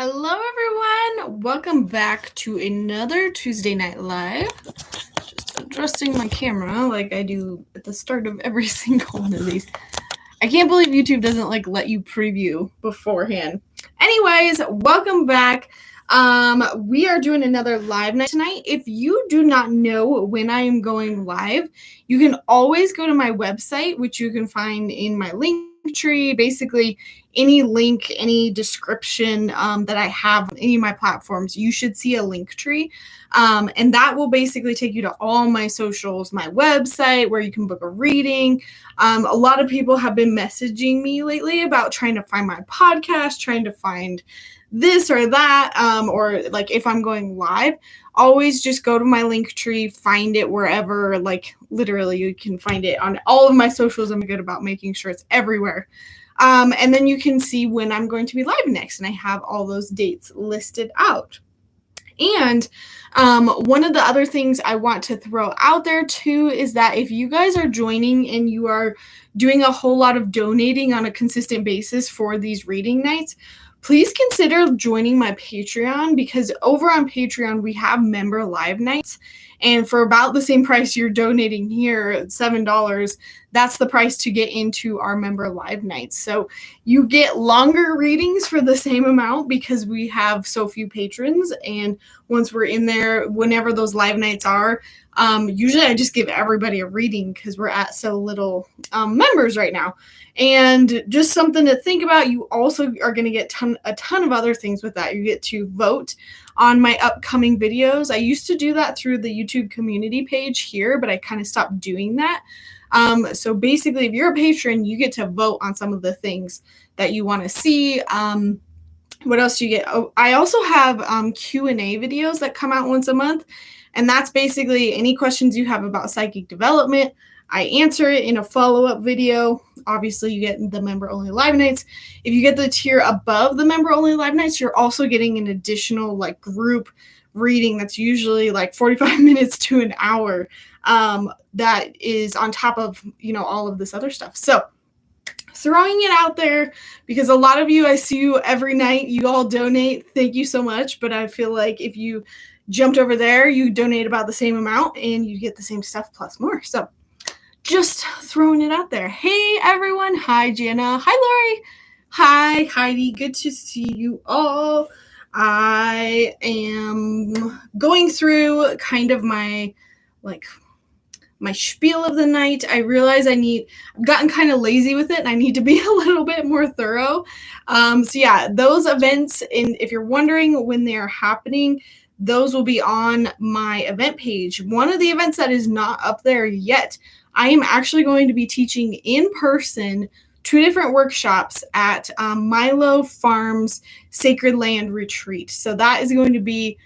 Hello, everyone. Welcome back to another Tuesday Night Live. Just adjusting my camera like I do at the start of every single one of these. I can't believe YouTube doesn't let you preview beforehand. Anyways, welcome back. We are doing another live night tonight. If you do not know when I am going live, you can always go to my website, which you can find in my link tree. Basically, any link, any description that I have on any of my platforms, you should see a link tree. And that will basically take you to all my socials, my website, where you can book a reading. A lot of people have been messaging me lately about trying to find my podcast, trying to find this or that, or if I'm going live. Always just go to my link tree, find it wherever, literally you can find it on all of my socials. I'm good about making sure it's everywhere. And then you can see when I'm going to be live next, and I have all those dates listed out. And one of the other things I want to throw out there too is that if you guys are joining and you are doing a whole lot of donating on a consistent basis for these reading nights, please consider joining my Patreon, because over on Patreon, we have member live nights. And for about the same price you're donating here, $7, that's the price to get into our member live nights. So you get longer readings for the same amount because we have so few patrons. And once we're in there, whenever those live nights are, usually I just give everybody a reading because we're at so little members right now. And just something to think about, you also are going to get a ton of other things with that. You get to vote on my upcoming videos. I used to do that through the YouTube community page here, but I kind of stopped doing that. So basically, if you're a patron, you get to vote on some of the things that you want to see. What else do you get? Oh, I also have Q&A videos that come out once a month. And that's basically any questions you have about psychic development. I answer it in a follow-up video. Obviously, you get the member-only live nights. If you get the tier above the member-only live nights, you're also getting an additional group reading that's usually 45 minutes to an hour. That is on top of all of this other stuff. So throwing it out there, because a lot of you, I see you every night. You all donate. Thank you so much. But I feel like if you jumped over there, you donate about the same amount and you get the same stuff plus more. So just throwing it out there. Hey, everyone. Hi, Jana. Hi, Lori. Hi, Heidi. Good to see you all. I am going through kind of my spiel of the night. I realize I've gotten kind of lazy with it, and I need to be a little bit more thorough. So yeah, those events, and if you're wondering when they are happening, those will be on my event page. One of the events that is not up there yet, I am actually going to be teaching in person 2 different workshops at Milo Farms Sacred Land Retreat. So that is going to be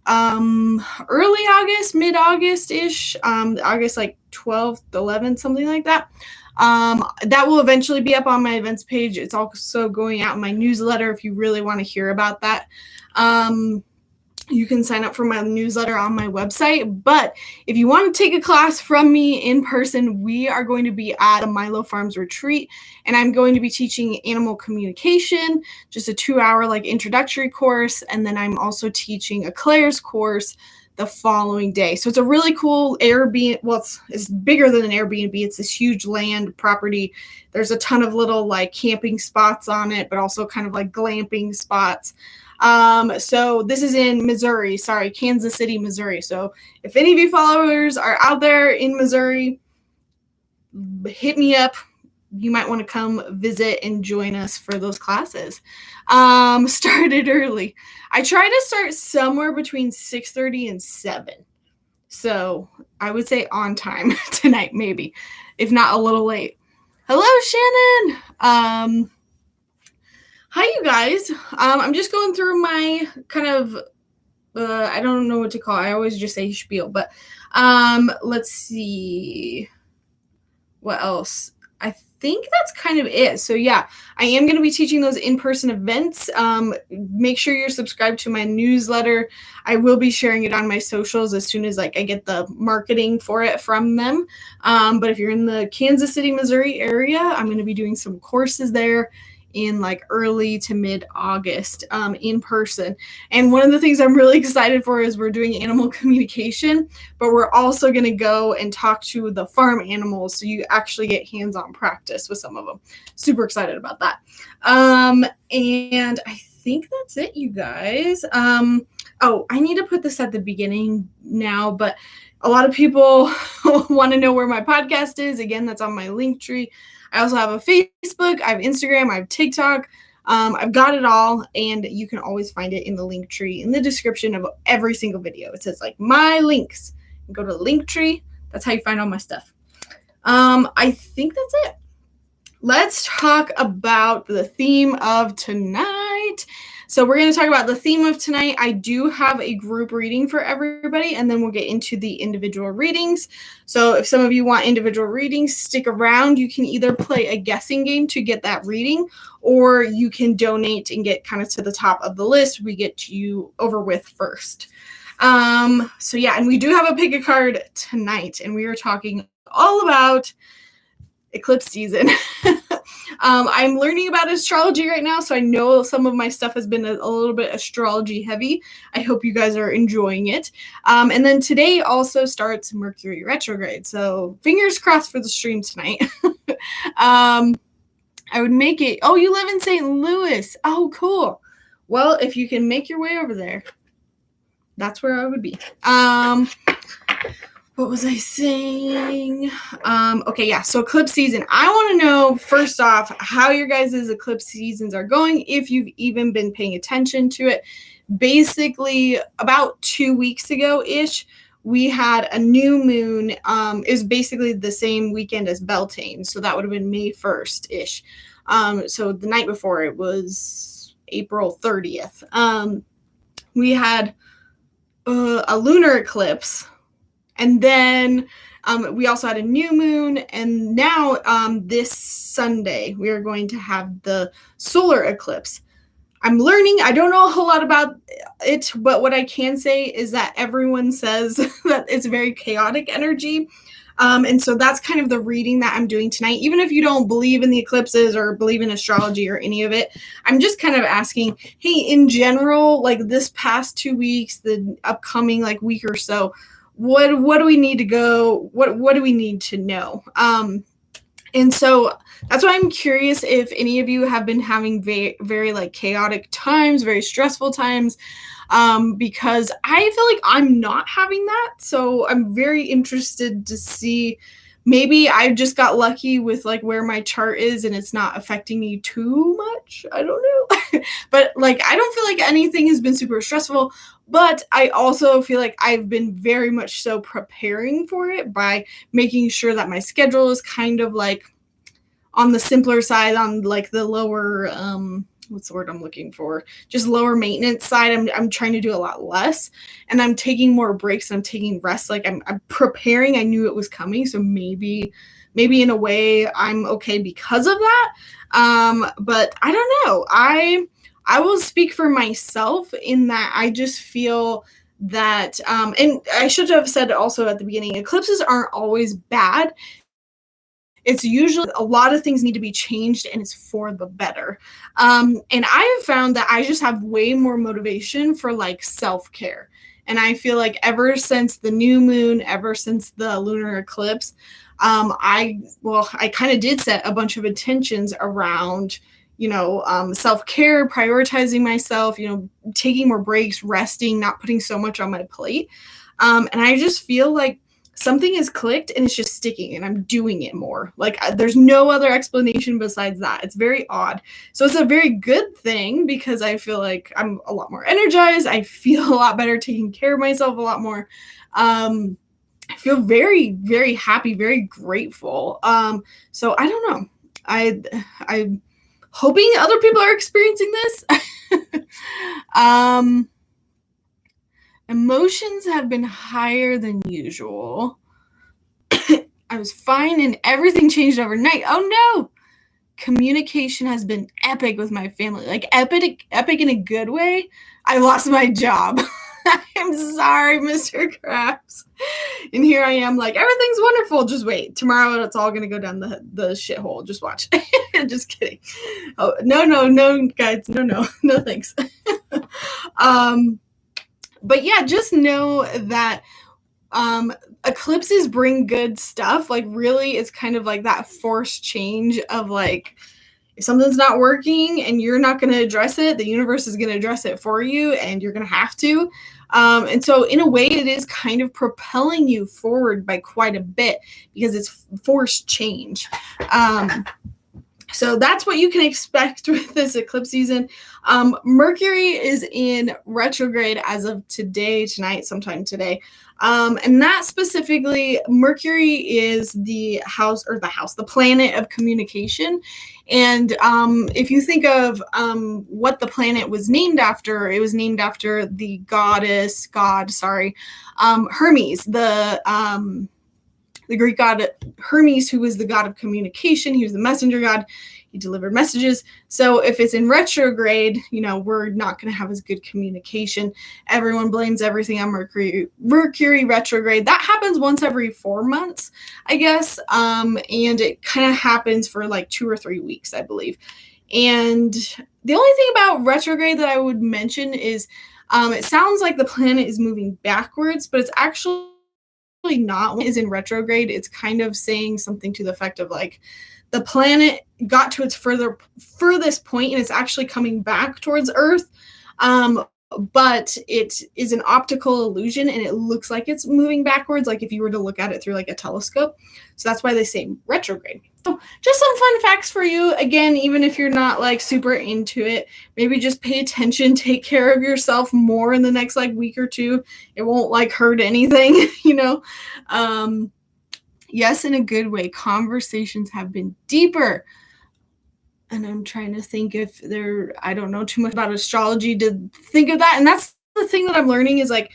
early August, mid-August-ish, August 12th, 11th, something like that. That will eventually be up on my events page. It's also going out in my newsletter if you really want to hear about that. You can sign up for my newsletter on my website. But if you want to take a class from me in person, we are going to be at the Milo Farms Retreat, and I'm going to be teaching animal communication, just a 2-hour introductory course, and then I'm also teaching a Claire's course the following day. So it's a really cool Airbnb. Well, it's bigger than an Airbnb. It's this huge land property. There's a ton of little camping spots on it, but also kind of glamping spots. So this is in Missouri, Kansas City, Missouri. So if any of you followers are out there in Missouri, hit me up. You might want to come visit and join us for those classes. Started early. I try to start somewhere between 6:30 and 7. So I would say on time tonight, maybe, if not a little late. Hello, Shannon. Hi, you guys. I'm just going through my kind of, I don't know what to call it. I always just say spiel, but let's see. What else? I think that's kind of it. So yeah, I am going to be teaching those in-person events. Make sure you're subscribed to my newsletter. I will be sharing it on my socials as soon as I get the marketing for it from them. But if you're in the Kansas City, Missouri area, I'm going to be doing some courses there in like early to mid-August in person. And one of the things I'm really excited for is we're doing animal communication, but we're also going to go and talk to the farm animals, so you actually get hands-on practice with some of them. Super excited about that. And I think that's it, you guys. Oh, I need to put this at the beginning now, but a lot of people want to know where my podcast is. Again, that's on my Linktree. I also have a Facebook, I have Instagram, I have TikTok. I've got it all, and you can always find it in the Linktree in the description of every single video. It says like my links. Go to the Linktree. That's how you find all my stuff. I think that's it. Let's talk about the theme of tonight. So we're going to talk about the theme of tonight. I do have a group reading for everybody, and then we'll get into the individual readings. So if some of you want individual readings, stick around. You can either play a guessing game to get that reading, or you can donate and get kind of to the top of the list. We get you over with first. So yeah, and we do have a pick a card tonight, and we are talking all about eclipse season. I'm learning about astrology right now, so I know some of my stuff has been a little bit astrology heavy. I hope you guys are enjoying it. And then today also starts Mercury Retrograde, so fingers crossed for the stream tonight. I would make it. Oh, you live in St. Louis. Oh, cool. Well, if you can make your way over there, that's where I would be. What was I saying? Okay, yeah, so eclipse season. I want to know, first off, how your guys' eclipse seasons are going, if you've even been paying attention to it. Basically, about 2 weeks ago-ish, we had a new moon. It was basically the same weekend as Beltane, so that would have been May 1st-ish. So the night before, it was April 30th. We had a lunar eclipse. And then we also had a new moon, and now this Sunday we are going to have the solar eclipse. I'm learning. I don't know a whole lot about it, but what I can say is that everyone says that it's very chaotic energy. And so that's kind of the reading that I'm doing tonight. Even if you don't believe in the eclipses or believe in astrology or any of it, I'm just kind of asking, hey, in general, like this past 2 weeks, the upcoming like week or so, what do we need to go? What do we need to know? And so that's why I'm curious if any of you have been having very, very like chaotic times, very stressful times, because I feel like I'm not having that. So I'm very interested to see. Maybe I just got lucky with like where my chart is and it's not affecting me too much. I don't know. But like, I don't feel like anything has been super stressful, but I also feel like I've been very much so preparing for it by making sure that my schedule is kind of like on the simpler side, on like the lower, what's the word I'm looking for? Just lower maintenance side. I'm trying to do a lot less, and I'm taking more breaks. I'm taking rest. Like I'm preparing. I knew it was coming, so maybe in a way I'm okay because of that. But I don't know. I will speak for myself in that I just feel that, and I should have said also at the beginning, eclipses aren't always bad. It's usually a lot of things need to be changed, and it's for the better. And I have found that I just have way more motivation for like self-care. And I feel like ever since the new moon, ever since the lunar eclipse, I kind of did set a bunch of intentions around, self-care, prioritizing myself, taking more breaks, resting, not putting so much on my plate. And I just feel like something is clicked and it's just sticking and I'm doing it more. Like there's no other explanation besides that. It's very odd. So it's a very good thing because I feel like I'm a lot more energized. I feel a lot better, taking care of myself a lot more. I feel very, very happy, very grateful. So I don't know. I'm hoping other people are experiencing this. Emotions have been higher than usual. I was fine and everything changed overnight. Oh no! Communication has been epic with my family. Like epic in a good way. I lost my job. I'm sorry, Mr. Krabs. And here I am like, everything's wonderful. Just wait. Tomorrow it's all going to go down the shithole. Just watch. Just kidding. Oh, no, guys. No, thanks. But yeah, just know that eclipses bring good stuff. Like, really, it's kind of like that forced change of like, if something's not working and you're not going to address it, the universe is going to address it for you, and you're going to have to. And so in a way, it is kind of propelling you forward by quite a bit because it's forced change. So that's what you can expect with this eclipse season. Mercury is in retrograde as of tonight, sometime today. And that specifically, Mercury is the planet of communication. And if you think of what the planet was named after, it was named after the Hermes, the Greek god Hermes, who was the god of communication. He was the messenger god. He delivered messages. So if it's in retrograde, we're not going to have as good communication. Everyone blames everything on Mercury retrograde. That happens once every 4 months, I guess. And it kind of happens for like 2 or 3 weeks, I believe. And the only thing about retrograde that I would mention is it sounds like the planet is moving backwards, but it's actually not. Is in retrograde, it's kind of saying something to the effect of like the planet got to its furthest point and it's actually coming back towards Earth, but it is an optical illusion and it looks like it's moving backwards, like if you were to look at it through like a telescope. So that's why they say retrograde. So just some fun facts for you. Again, even if you're not like super into it, maybe just pay attention, take care of yourself more in the next like week or two. It won't like hurt anything, Yes, in a good way. Conversations have been deeper. And I'm trying to think if I don't know too much about astrology to think of that. And that's the thing that I'm learning is like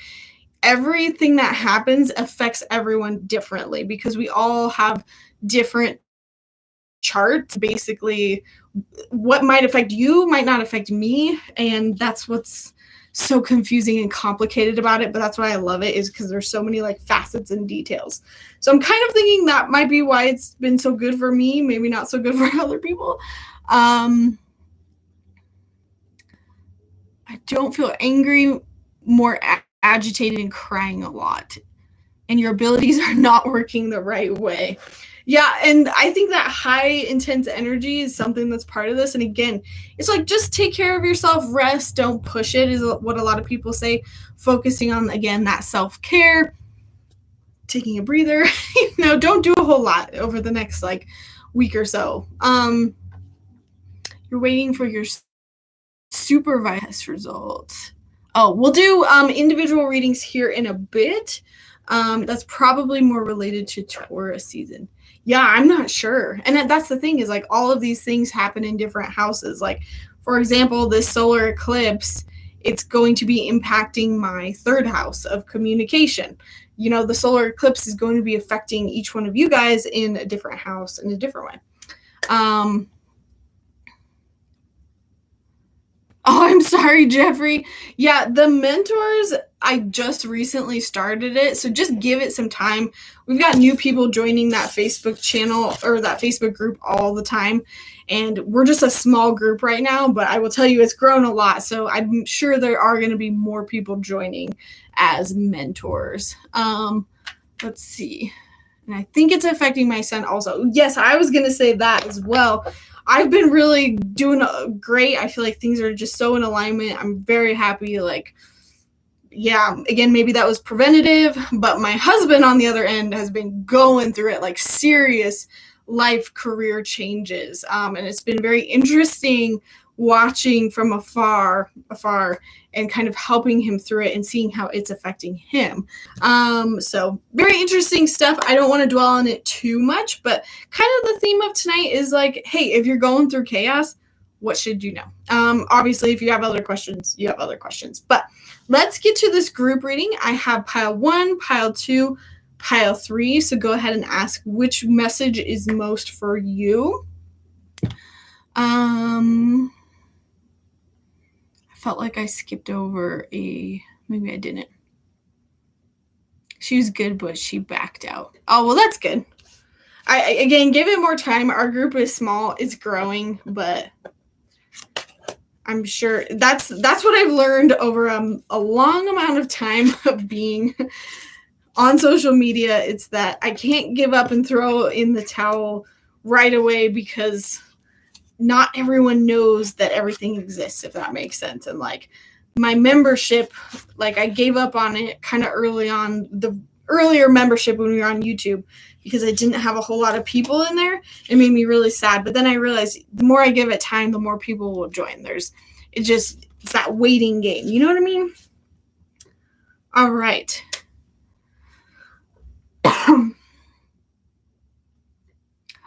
everything that happens affects everyone differently because we all have different charts. Basically, what might affect you might not affect me. And that's what's so confusing and complicated about it, but that's why I love it, is because there's so many like facets and details. So I'm kind of thinking that might be why it's been so good for me, maybe not so good for other people. I don't feel angry, more agitated and crying a lot, and your abilities are not working the right way. Yeah, and I think that high intense energy is something that's part of this. And again, it's like just take care of yourself, rest, don't push it, is what a lot of people say. Focusing on, again, that self-care, taking a breather, don't do a whole lot over the next like week or so. You're waiting for your supervised results. Oh, we'll do individual readings here in a bit. That's probably more related to Taurus season. Yeah, I'm not sure. And that's the thing is like all of these things happen in different houses. Like, for example, this solar eclipse, it's going to be impacting my third house of communication. The solar eclipse is going to be affecting each one of you guys in a different house in a different way. Oh, I'm sorry, Jeffrey. Yeah, the mentors, I just recently started it, so just give it some time. We've got new people joining that Facebook channel or that Facebook group all the time, and we're just a small group right now, but I will tell you it's grown a lot, so I'm sure there are going to be more people joining as mentors. Let's see. And I think it's affecting my son also. Yes, I was going to say that as well. I've been really doing great. I feel like things are just so in alignment. I'm very happy. Like, yeah, again, maybe that was preventative, but my husband on the other end has been going through it, like serious life career changes. And it's been very interesting watching from afar and kind of helping him through it and seeing how it's affecting him. So very interesting stuff. I don't want to dwell on it too much, but kind of the theme of tonight is like, hey, if you're going through chaos, what should you know? Obviously, if you have other questions, you have other questions. But let's get to this group reading. I have pile 1, pile 2, pile 3. So go ahead and ask which message is most for you. I felt like I skipped over a maybe I didn't. She was good, but she backed out. Oh, well, that's good. Again, give it more time. Our group is small. It's growing, but I'm sure that's what I've learned over a long amount of time of being on social media. It's that I can't give up and throw in the towel right away because not everyone knows that everything exists, if that makes sense. And like my membership, like I gave up on it kind of early on, the earlier membership when we were on YouTube, because I didn't have a whole lot of people in there. It made me really sad. But then I realized the more I give it time, the more people will join. It's that waiting game. You know what I mean? All right.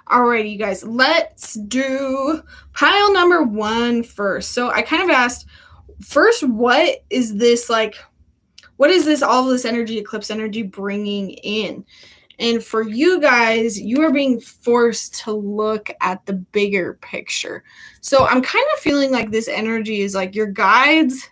Alrighty, you guys, let's do pile number 1 first. So I kind of asked first, what is this like? What is this, all this energy, eclipse energy bringing in? And for you guys, you are being forced to look at the bigger picture. So I'm kind of feeling like this energy is like your guides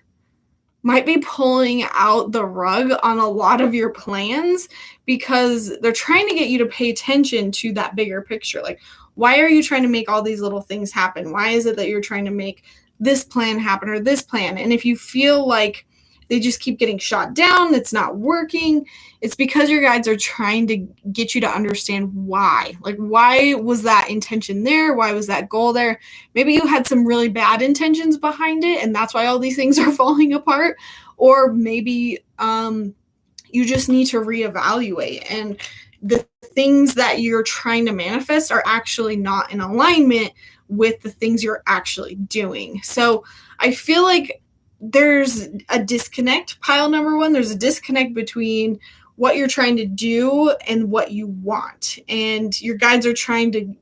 might be pulling out the rug on a lot of your plans because they're trying to get you to pay attention to that bigger picture. Like, why are you trying to make all these little things happen? Why is it that you're trying to make this plan happen or this plan? And if you feel like they just keep getting shot down, it's not working, it's because your guides are trying to get you to understand why. Like, why was that intention there? Why was that goal there? Maybe you had some really bad intentions behind it, and that's why all these things are falling apart. Or maybe you just need to reevaluate, and the things that you're trying to manifest are actually not in alignment with the things you're actually doing. So I feel like there's a disconnect, pile number 1. There's a disconnect between what you're trying to do and what you want. And your guides are trying to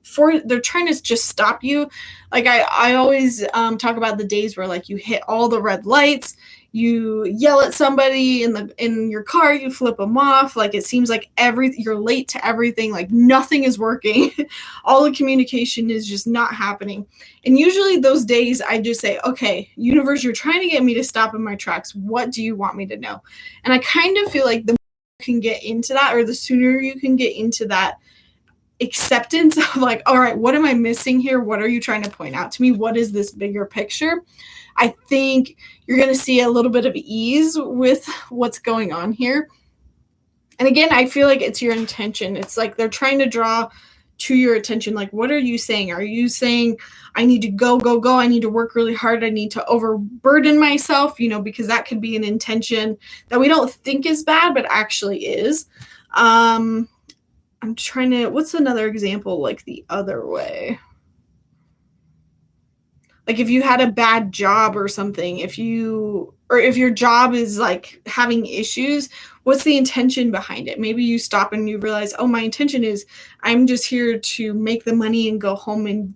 just stop you. Like I always talk about the days where like you hit all the red lights, you yell at somebody in your car, you flip them off. Like it seems like you're late to everything. Like nothing is working. All the communication is just not happening. And usually those days I just say, okay, universe, you're trying to get me to stop in my tracks. What do you want me to know? And I kind of feel like the more you can get into that, or the sooner you can get into that acceptance of like, all right, what am I missing here? What are you trying to point out to me? What is this bigger picture? I think you're going to see a little bit of ease with what's going on here. And again, I feel like it's your intention. It's like they're trying to draw to your attention. Like, what are you saying? Are you saying, I need to go, go, go. I need to work really hard. I need to overburden myself, because that could be an intention that we don't think is bad, but actually is. I'm trying to, what's another example like the other way? Like if you had a bad job or something, if your job is like having issues, what's the intention behind it? Maybe you stop and you realize, oh, my intention is I'm just here to make the money and go home and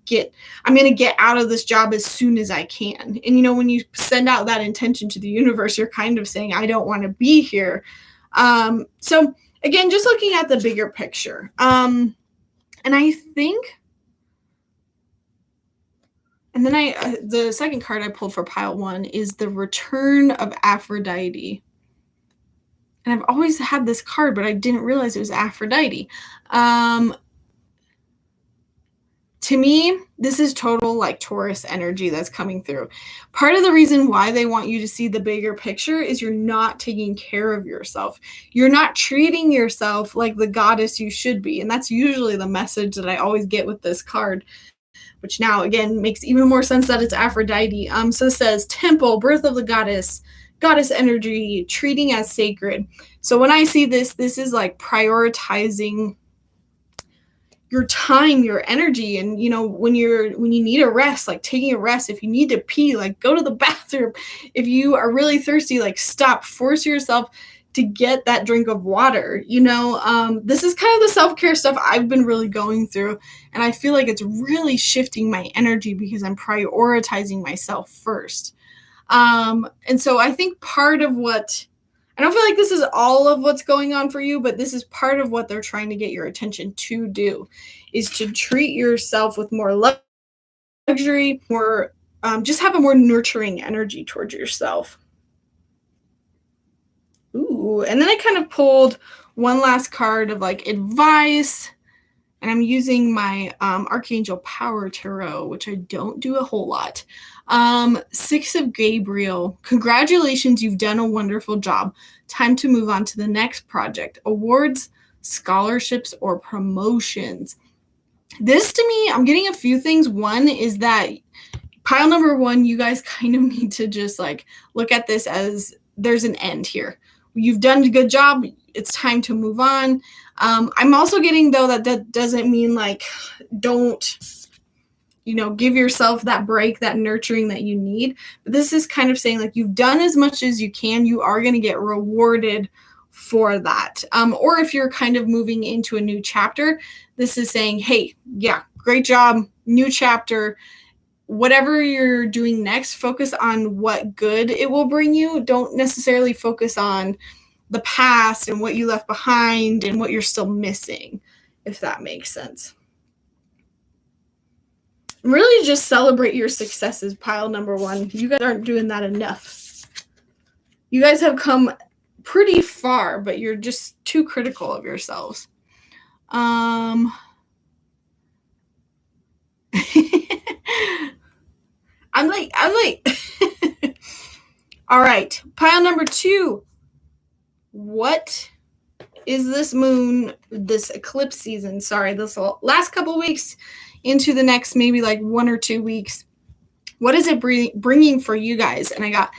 I'm going to get out of this job as soon as I can. And, when you send out that intention to the universe, you're kind of saying, I don't want to be here. So again, just looking at the bigger picture. And I think, and then the second card I pulled for pile 1 is the Return of Aphrodite. And I've always had this card, but I didn't realize it was Aphrodite. To me, this is total like Taurus energy that's coming through. Part of the reason why they want you to see the bigger picture is you're not taking care of yourself. You're not treating yourself like the goddess you should be. And that's usually the message that I always get with this card, which now, again, makes even more sense that it's Aphrodite. So it says, temple, birth of the goddess energy, treating as sacred. So when I see this is like prioritizing your time, your energy, and when you need a rest, like taking a rest. If you need to pee, like go to the bathroom. If you are really thirsty, like stop, force yourself to get that drink of water. This is kind of the self-care stuff I've been really going through, and I feel like it's really shifting my energy because I'm prioritizing myself first. And so I think part of what, I don't feel like this is all of what's going on for you, but this is part of what they're trying to get your attention to do, is to treat yourself with more luxury, more, just have a more nurturing energy towards yourself. Ooh, and then I kind of pulled one last card of like advice, and I'm using my Archangel Power Tarot, which I don't do a whole lot. Six of Gabriel. Congratulations, you've done a wonderful job. Time to move on to the next project. Awards, scholarships, or promotions. This to me, I'm getting a few things. One is that pile number one, you guys kind of need to just like look at this as there's an end here. You've done a good job. It's time to move on. I'm also getting, though, that doesn't mean like don't, give yourself that break, that nurturing that you need. But this is kind of saying like you've done as much as you can. You are going to get rewarded for that. Or if you're kind of moving into a new chapter, this is saying, hey, yeah, great job, new chapter. Whatever you're doing next, focus on what good it will bring you. Don't necessarily focus on the past and what you left behind and what you're still missing, if that makes sense. Really just celebrate your successes, pile number one. You guys aren't doing that enough. You guys have come pretty far, but you're just too critical of yourselves. I'm like, all right, pile number two. What is this moon, this eclipse season? Sorry, this last couple weeks into the next maybe like 1 or 2 weeks. What is it bringing for you guys? And I got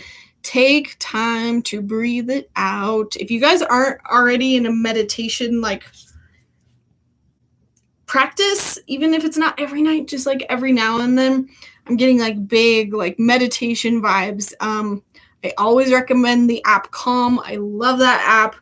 take time to breathe it out. If you guys aren't already in a meditation like practice, even if it's not every night, just like every now and then, I'm getting like big like meditation vibes. I always recommend the app Calm. I love that app.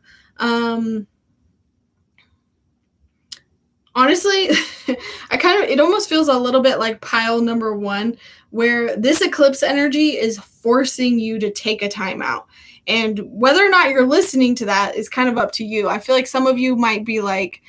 Honestly, it almost feels a little bit like pile number one, where this eclipse energy is forcing you to take a time out. And whether or not you're listening to that is kind of up to you. I feel like some of you might be like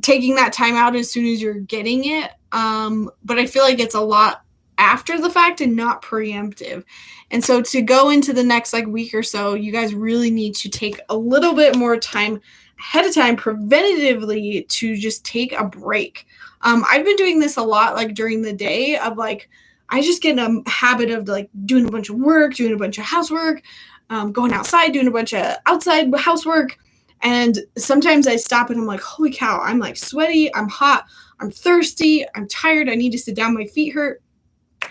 taking that time out as soon as you're getting it. But I feel like it's a lot after the fact and not preemptive. And so to go into the next like week or so, you guys really need to take a little bit more time ahead of time preventatively to just take a break. I've been doing this a lot like during the day of like, I just get in a habit of like doing a bunch of work, doing a bunch of housework, going outside, doing a bunch of outside housework. And sometimes I stop and I'm like, holy cow, I'm like sweaty, I'm hot, I'm thirsty, I'm tired, I need to sit down, my feet hurt.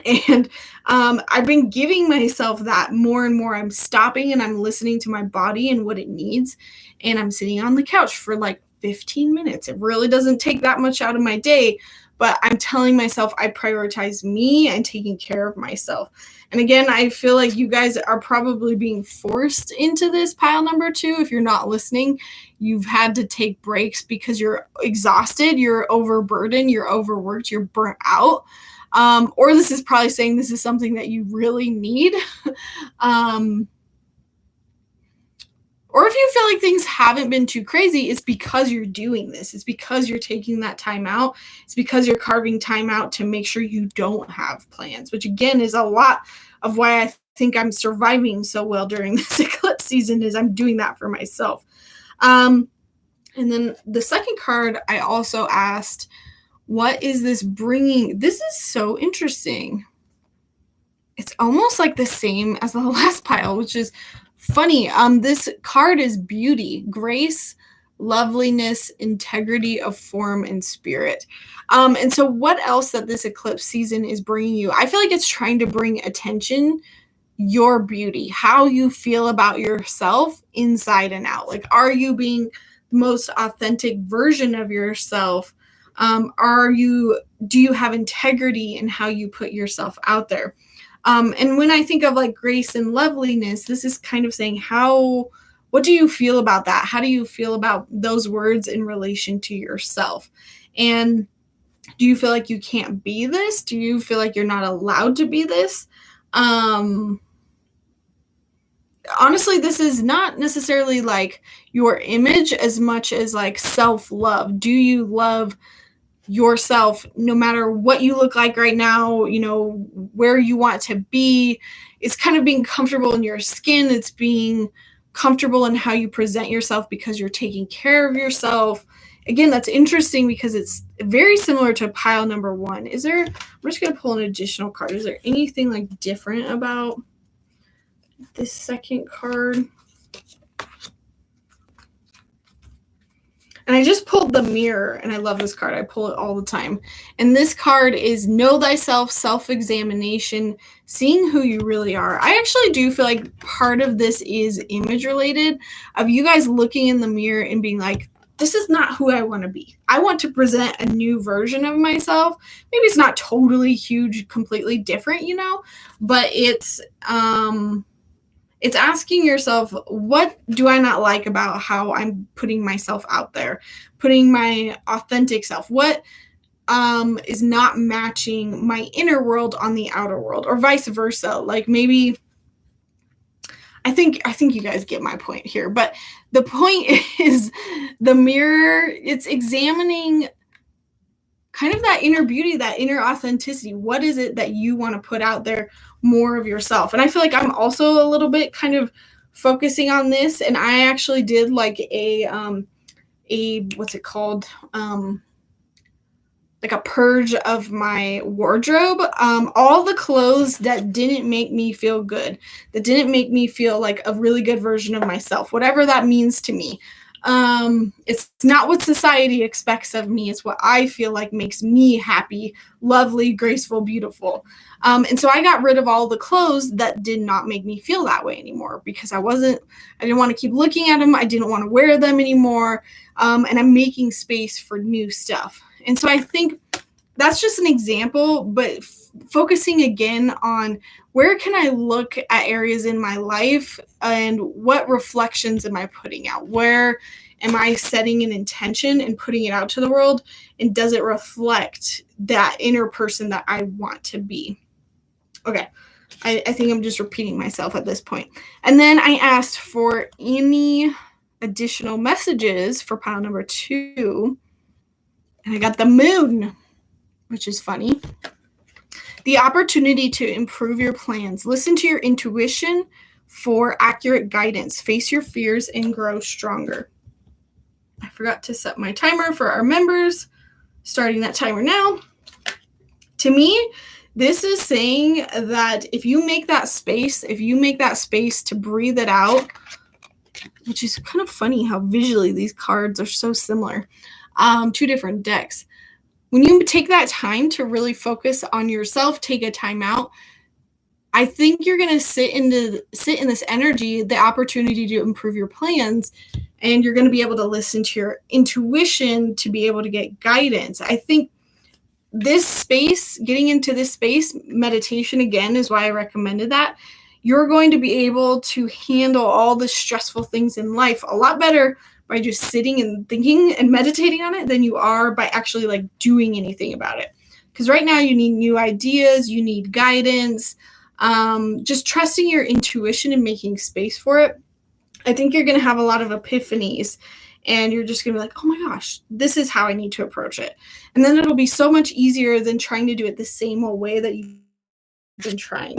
And I've been giving myself that more and more. I'm stopping and I'm listening to my body and what it needs. And I'm sitting on the couch for like 15 minutes. It really doesn't take that much out of my day, but I'm telling myself I prioritize me and taking care of myself. And again, I feel like you guys are probably being forced into this pile number two. If you're not listening, you've had to take breaks because you're exhausted, you're overburdened, you're overworked, you're burnt out. Or this is probably saying this is something that you really need. Or if you feel like things haven't been too crazy, it's because you're doing this. It's because you're taking that time out. It's because you're carving time out to make sure you don't have plans, which again is a lot of why I think I'm surviving so well during this eclipse season is I'm doing that for myself. And then the second card, I also asked, what is this bringing? This is so interesting. It's almost like the same as the last pile, which is funny. This card is beauty, grace, loveliness, integrity of form and spirit. And so what else that this eclipse season is bringing you? I feel like it's trying to bring attention, your beauty, how you feel about yourself inside and out. Like, are you being the most authentic version of yourself? Do you have integrity in how you put yourself out there? And when I think of like grace and loveliness, this is kind of saying what do you feel about that? How do you feel about those words in relation to yourself? And do you feel like you can't be this? Do you feel like you're not allowed to be this? Honestly, this is not necessarily like your image as much as like self-love. Do you love yourself no matter what you look like right now, where you want to be? It's kind of being comfortable in your skin. It's being comfortable in how you present yourself because you're taking care of yourself. Again, that's interesting because it's very similar to pile number 1. I'm just going to pull an additional card. Is there anything like different about this second card? And I just pulled the Mirror, and I love this card. I pull it all the time. And this card is Know Thyself, Self-Examination, Seeing Who You Really Are. I actually do feel like part of this is image related, of you guys looking in the mirror and being like, this is not who I want to be. I want to present a new version of myself. Maybe it's not totally huge, completely different, but it's asking yourself, what do I not like about how I'm putting myself out there, putting my authentic self? What is not matching my inner world on the outer world, or vice versa? Like maybe, I think you guys get my point here, but the point is the mirror, it's examining kind of that inner beauty, that inner authenticity. What is it that you want to put out there more of yourself? And I feel like I'm also a little bit kind of focusing on this. And I actually did like a what's it called? Like a purge of my wardrobe. All the clothes that didn't make me feel good, that didn't make me feel like a really good version of myself, whatever that means to me. It's not what society expects of me. It's what I feel like makes me happy, lovely, graceful, beautiful. And so I got rid of all the clothes that did not make me feel that way anymore, because I didn't want to keep looking at them. I didn't want to wear them anymore. And I'm making space for new stuff. And so I think that's just an example, but focusing again on where can I look at areas in my life and what reflections am I putting out? Where am I setting an intention and putting it out to the world? And does it reflect that inner person that I want to be? Okay. I think I'm just repeating myself at this point. And then I asked for any additional messages for pile number 2. And I got the Moon, which is funny. The opportunity to improve your plans. Listen to your intuition for accurate guidance. Face your fears and grow stronger. I forgot to set my timer for our members. Starting that timer now. To me, this is saying that if you make that space to breathe it out, which is kind of funny how visually these cards are so similar. 2 different decks. When you take that time to really focus on yourself, take a time out, I think you're going to sit in this energy, the opportunity to improve your plans, and you're going to be able to listen to your intuition to be able to get guidance. I think this space, getting into this space, meditation again is why I recommended that. You're going to be able to handle all the stressful things in life a lot better by just sitting and thinking and meditating on it than you are by actually like doing anything about it. Because right now you need new ideas, you need guidance, just trusting your intuition and making space for it. I think you're going to have a lot of epiphanies, and you're just going to be like, oh my gosh, this is how I need to approach it. And then it'll be so much easier than trying to do it the same old way that you've been trying.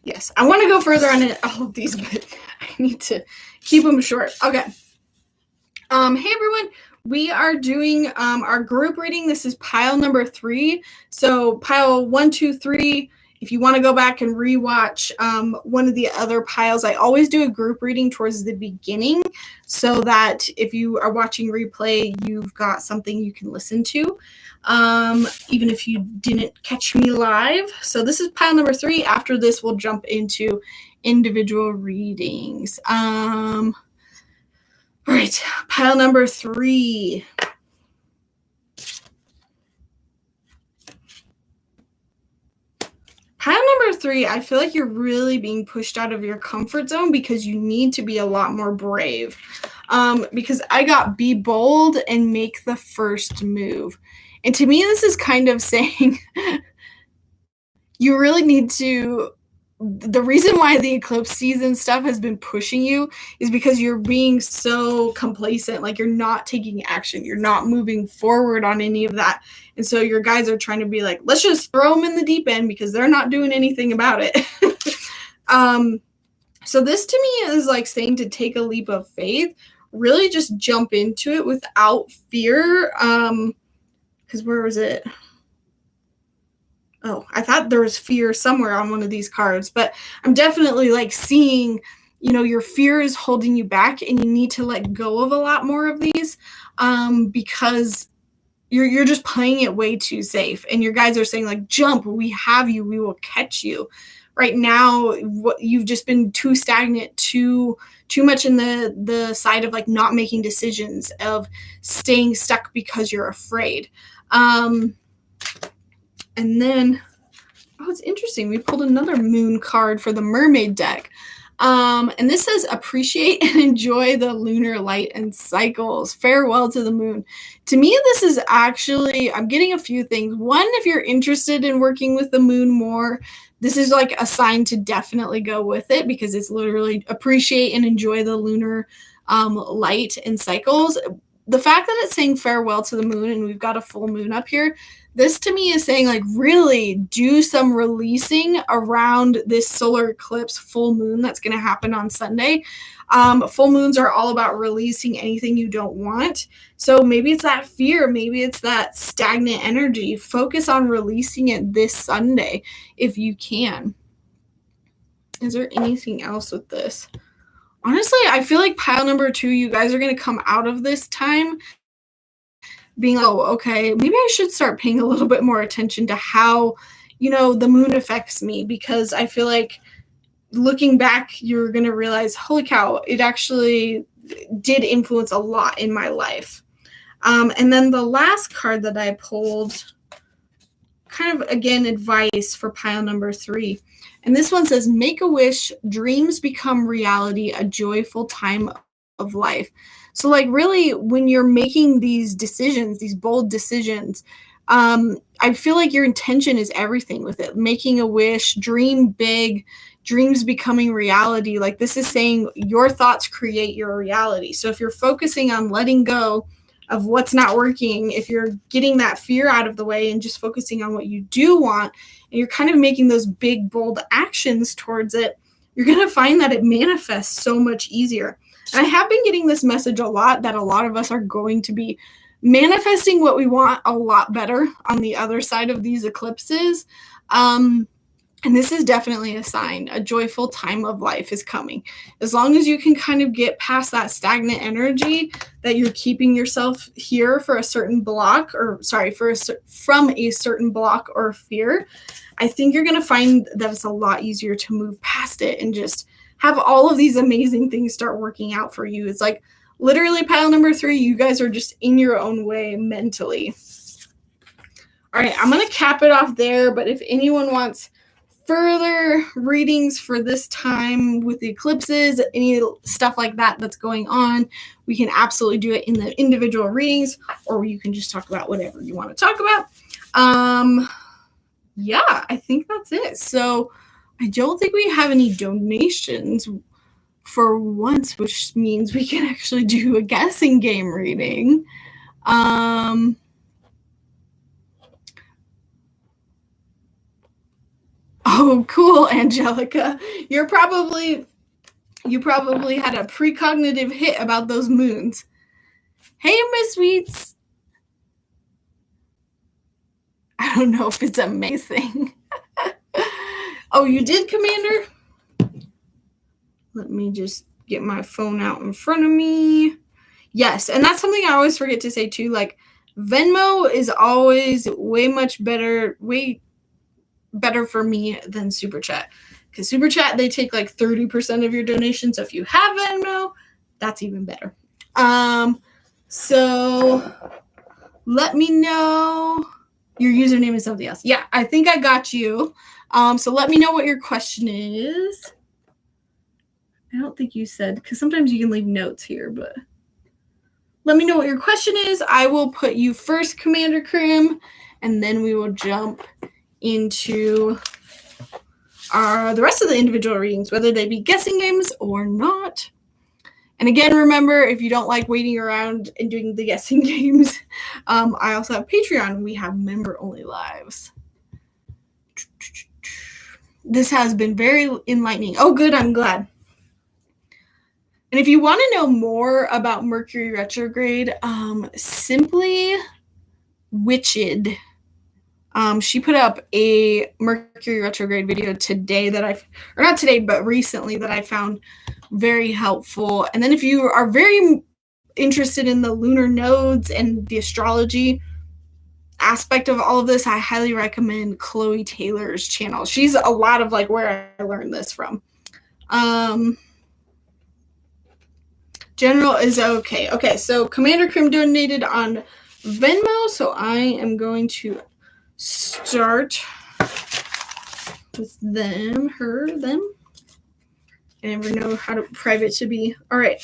Yes, I want to go further on all of these, but I need to keep them short. Okay. Hey everyone, we are doing our group reading. This is pile number 3. So pile 1, 2, 3. If you want to go back and rewatch one of the other piles, I always do a group reading towards the beginning so that if you are watching replay, you've got something you can listen to, even if you didn't catch me live. So this is pile number 3. After this, we'll jump into individual readings. All right, pile number 3. Pile number 3, I feel like you're really being pushed out of your comfort zone because you need to be a lot more brave. Because I got be bold and make the first move. And to me, this is kind of saying you really need to. The reason why the eclipse season stuff has been pushing you is because you're being so complacent, like you're not taking action, you're not moving forward on any of that. And so your guys are trying to be like, let's just throw them in the deep end because they're not doing anything about it. So this to me is like saying to take a leap of faith, really just jump into it without fear. Because where was it? Oh, I thought there was fear somewhere on one of these cards, but I'm definitely like seeing, your fear is holding you back and you need to let go of a lot more of these because you're just playing it way too safe. And your guys are saying like, jump, we have you, we will catch you. Right now, you've just been too stagnant, too much in the side of like not making decisions, of staying stuck because you're afraid. And then, it's interesting. We pulled another moon card for the mermaid deck. And this says, appreciate and enjoy the lunar light and cycles. Farewell to the moon. To me, this is actually, I'm getting a few things. One, if you're interested in working with the moon more, this is like a sign to definitely go with it, because it's literally appreciate and enjoy the lunar light and cycles. The fact that it's saying farewell to the moon and we've got a full moon up here, this to me is saying like really do some releasing around this solar eclipse full moon that's going to happen on Sunday. Full moons are all about releasing anything you don't want. So maybe it's that fear, maybe it's that stagnant energy. Focus on releasing it this Sunday if you can. Is there anything else with this? Honestly, I feel like pile number 2, you guys are going to come out of this time being like, oh, okay, maybe I should start paying a little bit more attention to how, the moon affects me, because I feel like looking back, you're going to realize, holy cow, it actually did influence a lot in my life. And then the last card that I pulled, kind of, again, advice for pile number 3. And this one says, make a wish, dreams become reality, a joyful time of life. So like really when you're making these decisions, these bold decisions, I feel like your intention is everything with it. Making a wish, dream big, dreams becoming reality. Like this is saying your thoughts create your reality. So if you're focusing on letting go of what's not working, if you're getting that fear out of the way and just focusing on what you do want, and you're kind of making those big, bold actions towards it, you're going to find that it manifests so much easier. And I have been getting this message a lot, that a lot of us are going to be manifesting what we want a lot better on the other side of these eclipses. And this is definitely a sign. A joyful time of life is coming. As long as you can kind of get past that stagnant energy that you're keeping yourself here for a certain block, or from a certain block or fear, I think you're going to find that it's a lot easier to move past it and just have all of these amazing things start working out for you. It's like literally pile number 3, you guys are just in your own way mentally. All right, I'm going to cap it off there, but if anyone wants further readings for this time with the eclipses, any stuff like that that's going on, we can absolutely do it in the individual readings, or you can just talk about whatever you want to talk about. Yeah, I think that's it. So I don't think we have any donations for once, which means we can actually do a guessing game reading. Oh, cool, Angelica. You probably had a precognitive hit about those moons. Hey, Miss Sweets. I don't know if it's amazing. Oh, you did, Commander? Let me just get my phone out in front of me. Yes, and that's something I always forget to say too. Like, Venmo is always way better for me than Super Chat. Because Super Chat, they take like 30% of your donation. So if you have Venmo, that's even better. So let me know. Your username is something else. Yeah, I think I got you. So let me know what your question is. I don't think you said, because sometimes you can leave notes here, but let me know what your question is. I will put you first, Commander Krim, and then we will jump into the rest of the individual readings, whether they be guessing games or not. And again, remember, if you don't like waiting around and doing the guessing games, I also have Patreon. We have member-only lives. this has been very enlightening. Oh, good. I'm glad. And if you want to know more about Mercury retrograde, simply Witched. She put up a Mercury retrograde video today or not today, but recently, that I found very helpful. And then if you are very interested in the lunar nodes and the astrology aspect of all of this, I highly recommend Chloe Taylor's channel. She's a lot of like where I learned this from. General is okay. Okay, so Commander Krim donated on Venmo, so I am going to start with them. I never know how to private to be. All right.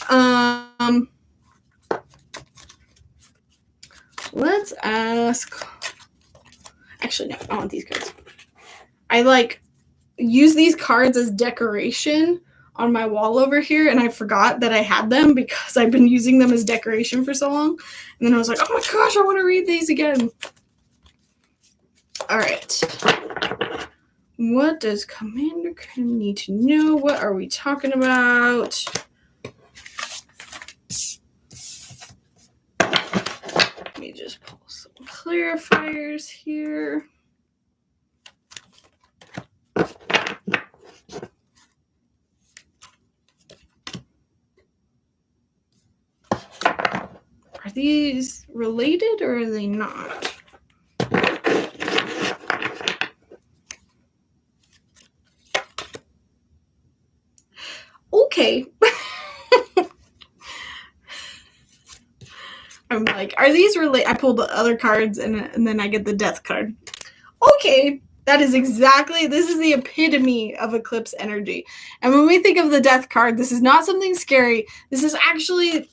Let's ask. Actually, no, I want these cards. I use these cards as decoration on my wall over here, and I forgot that I had them because I've been using them as decoration for so long. And then I was like, oh my gosh, I want to read these again. All right. What does Commander Krim need to know? What are we talking about? Let me just pull some clarifiers here. Are these related or are they not? Okay. I'm like, are these related? I pulled the other cards and then I get the death card. Okay. That is exactly, this is the epitome of eclipse energy. And when we think of the death card, this is not something scary. This is actually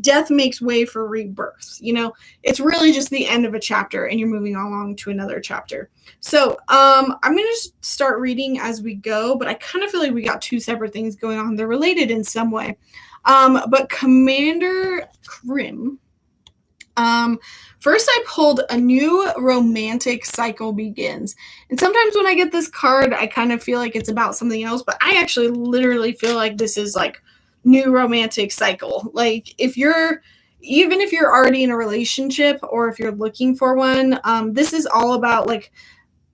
death makes way for rebirth. You know, it's really just the end of a chapter and you're moving along to another chapter. So I'm going to just start reading as we go, but I kind of feel like we got two separate things going on. They're related in some way. But Commander Krim, first I pulled a new romantic cycle begins. And sometimes when I get this card, I kind of feel like it's about something else, but I actually literally feel like this is like new romantic cycle. Like even if you're already in a relationship or if you're looking for one, this is all about like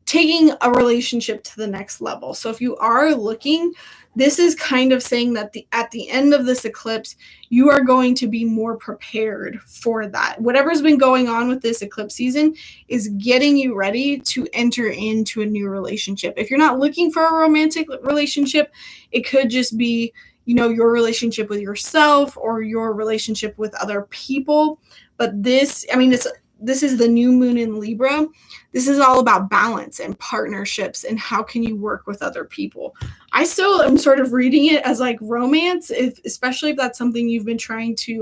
taking a relationship to the next level. So if you are looking, this is kind of saying that at the end of this eclipse, you are going to be more prepared for that. Whatever's been going on with this eclipse season is getting you ready to enter into a new relationship. If you're not looking for a romantic relationship, it could just be, you know, your relationship with yourself or your relationship with other people. But this is the new moon in Libra. This is all about balance and partnerships and how can you work with other people. I still am sort of reading it as like romance, especially if that's something you've been trying to,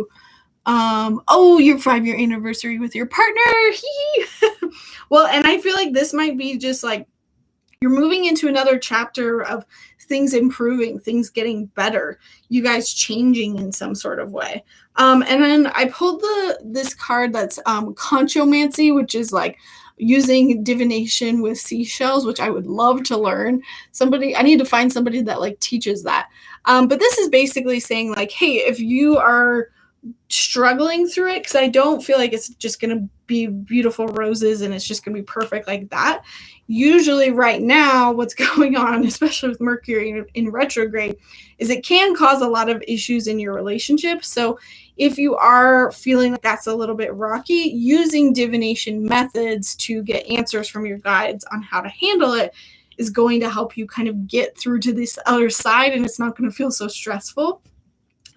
your 5-year anniversary with your partner. Well, and I feel like this might be just like you're moving into another chapter of things improving, things getting better, you guys changing in some sort of way. And then I pulled this card that's conchomancy, which is like using divination with seashells, which I would love to learn. I need to find somebody that like teaches that. But this is basically saying like, hey, if you are struggling through it, because I don't feel like it's just going to be beautiful roses and it's just going to be perfect like that. Usually right now, what's going on, especially with Mercury in retrograde, is it can cause a lot of issues in your relationship. So if you are feeling like that's a little bit rocky, using divination methods to get answers from your guides on how to handle it is going to help you kind of get through to this other side, and it's not going to feel so stressful.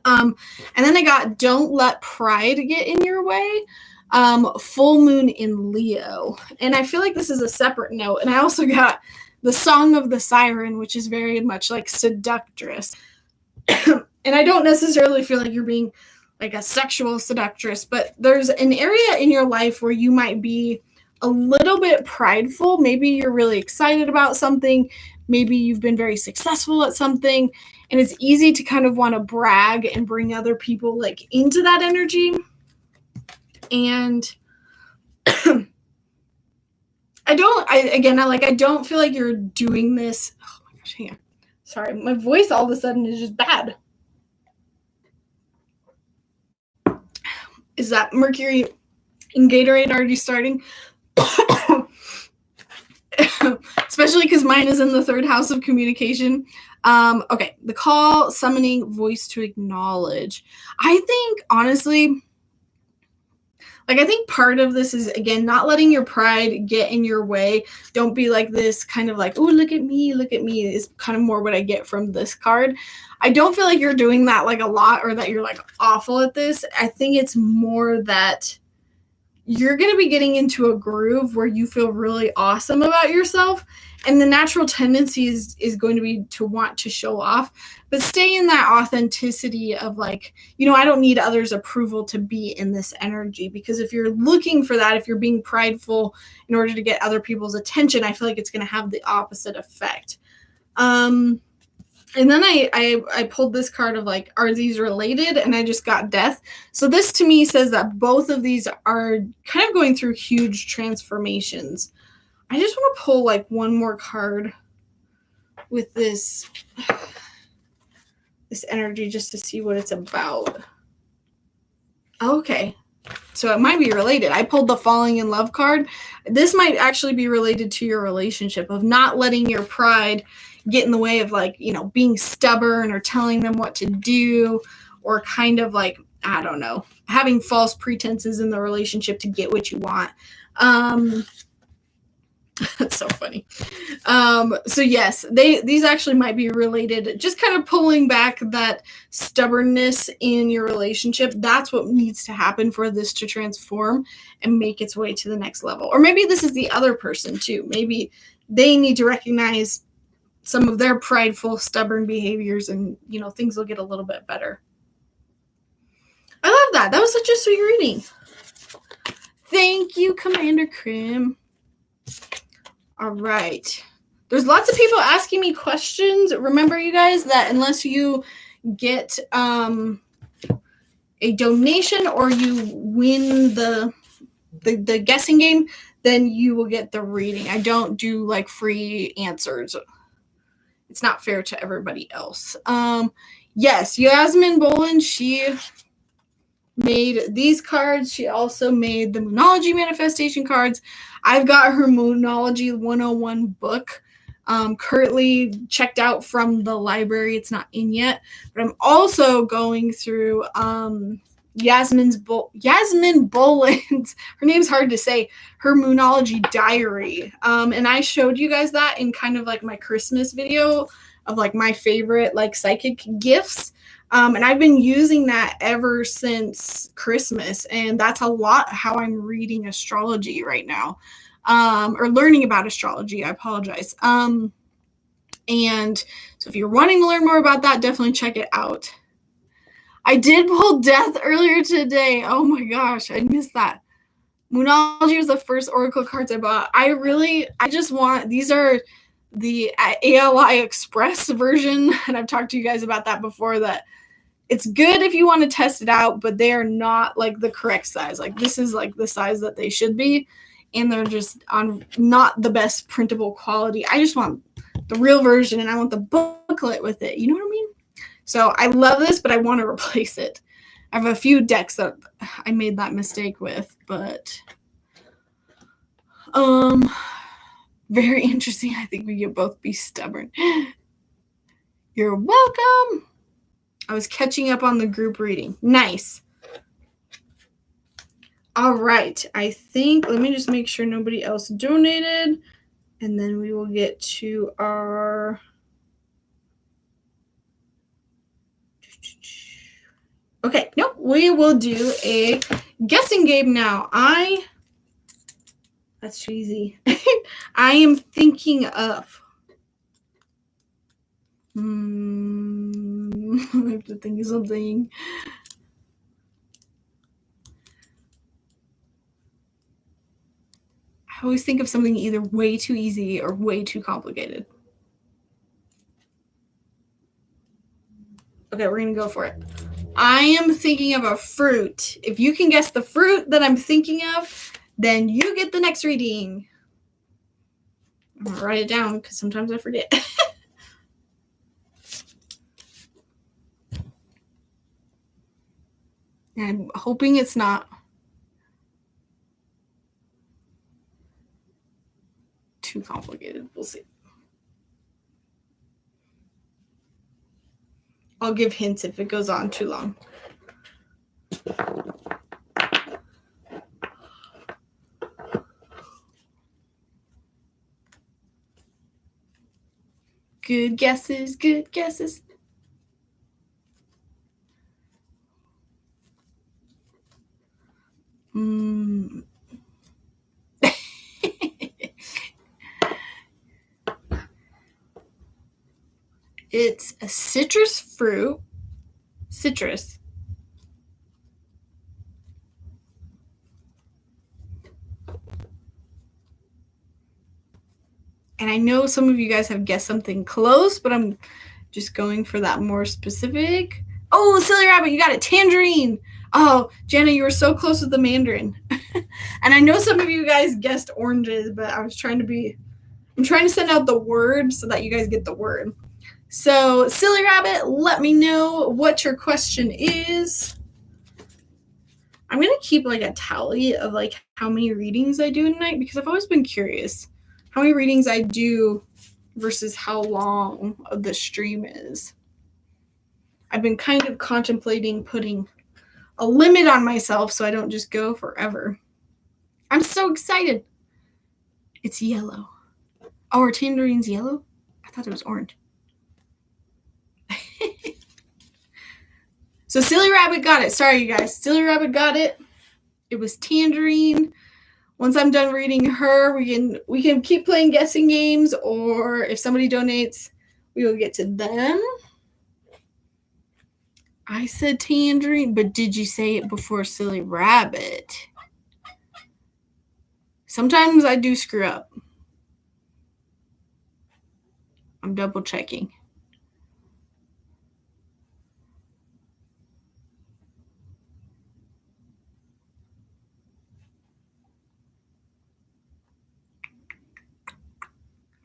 And then I got Don't Let Pride Get in Your Way. Full moon in Leo. And I feel like this is a separate note. And I also got the Song of the Siren, which is very much like seductress. And I don't necessarily feel like you're being like a sexual seductress, but there's an area in your life where you might be a little bit prideful. Maybe you're really excited about something. Maybe you've been very successful at something. And it's easy to kind of want to brag and bring other people like into that energy. And I don't feel like you're doing this. Oh my gosh, hang on. Sorry, my voice all of a sudden is just bad. Is that Mercury and Gatorade already starting? Especially because mine is in the third house of communication. Okay, the call, summoning, voice to acknowledge. I think, honestly, I think part of this is, again, not letting your pride get in your way. Don't be like this kind of like, oh, look at me, is kind of more what I get from this card. I don't feel like you're doing that like a lot or that you're like awful at this. I think it's more that you're going to be getting into a groove where you feel really awesome about yourself. And the natural tendency is going to be to want to show off, but stay in that authenticity of like, I don't need others' approval to be in this energy, because if you're looking for that, if you're being prideful in order to get other people's attention, I feel like it's going to have the opposite effect. And then I pulled this card of like, are these related? And I just got death. So this to me says that both of these are kind of going through huge transformations. I just want to pull like one more card with this energy just to see what it's about. Okay. So it might be related. I pulled the falling in love card. This might actually be related to your relationship, of not letting your pride get in the way of like, being stubborn or telling them what to do, or kind of like, I don't know, having false pretenses in the relationship to get what you want. That's so funny. So yes, these actually might be related. Just kind of pulling back that stubbornness in your relationship. That's what needs to happen for this to transform and make its way to the next level. Or maybe this is the other person too. Maybe they need to recognize some of their prideful, stubborn behaviors, and things will get a little bit better. I love that. That was such a sweet reading. Thank you, Commander Krim. All right. There's lots of people asking me questions. Remember, you guys, that unless you get a donation or you win the guessing game, then you will get the reading. I don't do like free answers. It's not fair to everybody else. Yes, Yasmin Bolin, she made these cards. She also made the Moonology manifestation cards. I've got her Moonology 101 book currently checked out from the library. It's not in yet, but I'm also going through Yasmin Bolin's, her name's hard to say, her Moonology diary. And I showed you guys that in kind of like my Christmas video of like my favorite like psychic gifts. And I've been using that ever since Christmas. And that's a lot how I'm reading astrology right now. Or learning about astrology. I apologize. And so if you're wanting to learn more about that, definitely check it out. I did pull death earlier today. Oh my gosh, I missed that. Moonology was the first oracle cards I bought. I just want, these are the ALI Express version, and I've talked to you guys about that before, that it's good if you want to test it out, but they are not like the correct size. Like this is like the size that they should be, and they're just on not the best printable quality. I just want the real version, and I want the booklet with it. You know what I mean? So I love this, but I want to replace it. I have a few decks that I made that mistake with, but very interesting. I think we could both be stubborn. You're welcome. I was catching up on the group reading. Nice. All right. I think, let me just make sure nobody else donated, and then we will get to our... Okay, nope. We will do a guessing game now. That's too easy. I am thinking of... I have to think of something. I always think of something either way too easy or way too complicated. Okay, we're going to go for it. I am thinking of a fruit. If you can guess the fruit that I'm thinking of, then you get the next reading. I'm going to write it down because sometimes I forget. I'm hoping it's not too complicated. We'll see. I'll give hints if it goes on too long. Good guesses, good guesses. It's a citrus fruit. Citrus. And I know some of you guys have guessed something close, but I'm just going for that more specific. Oh, silly rabbit, you got it. Tangerine. Oh, Jenna, you were so close with the mandarin. And I know some of you guys guessed oranges, but I'm trying to send out the word so that you guys get the word. So, silly rabbit, let me know what your question is. I'm going to keep like a tally of like how many readings I do in a night because I've always been curious how many readings I do versus how long the stream is. I've been kind of contemplating putting a limit on myself so I don't just go forever. I'm so excited. It's yellow. Oh, are tangerines yellow? I thought it was orange. So Silly Rabbit got it. Sorry, you guys. Silly Rabbit got it. It was tangerine. Once I'm done reading her, we can keep playing guessing games, or if somebody donates, we will get to them. I said tangerine, but did you say it before Silly Rabbit? Sometimes I do screw up. I'm double checking.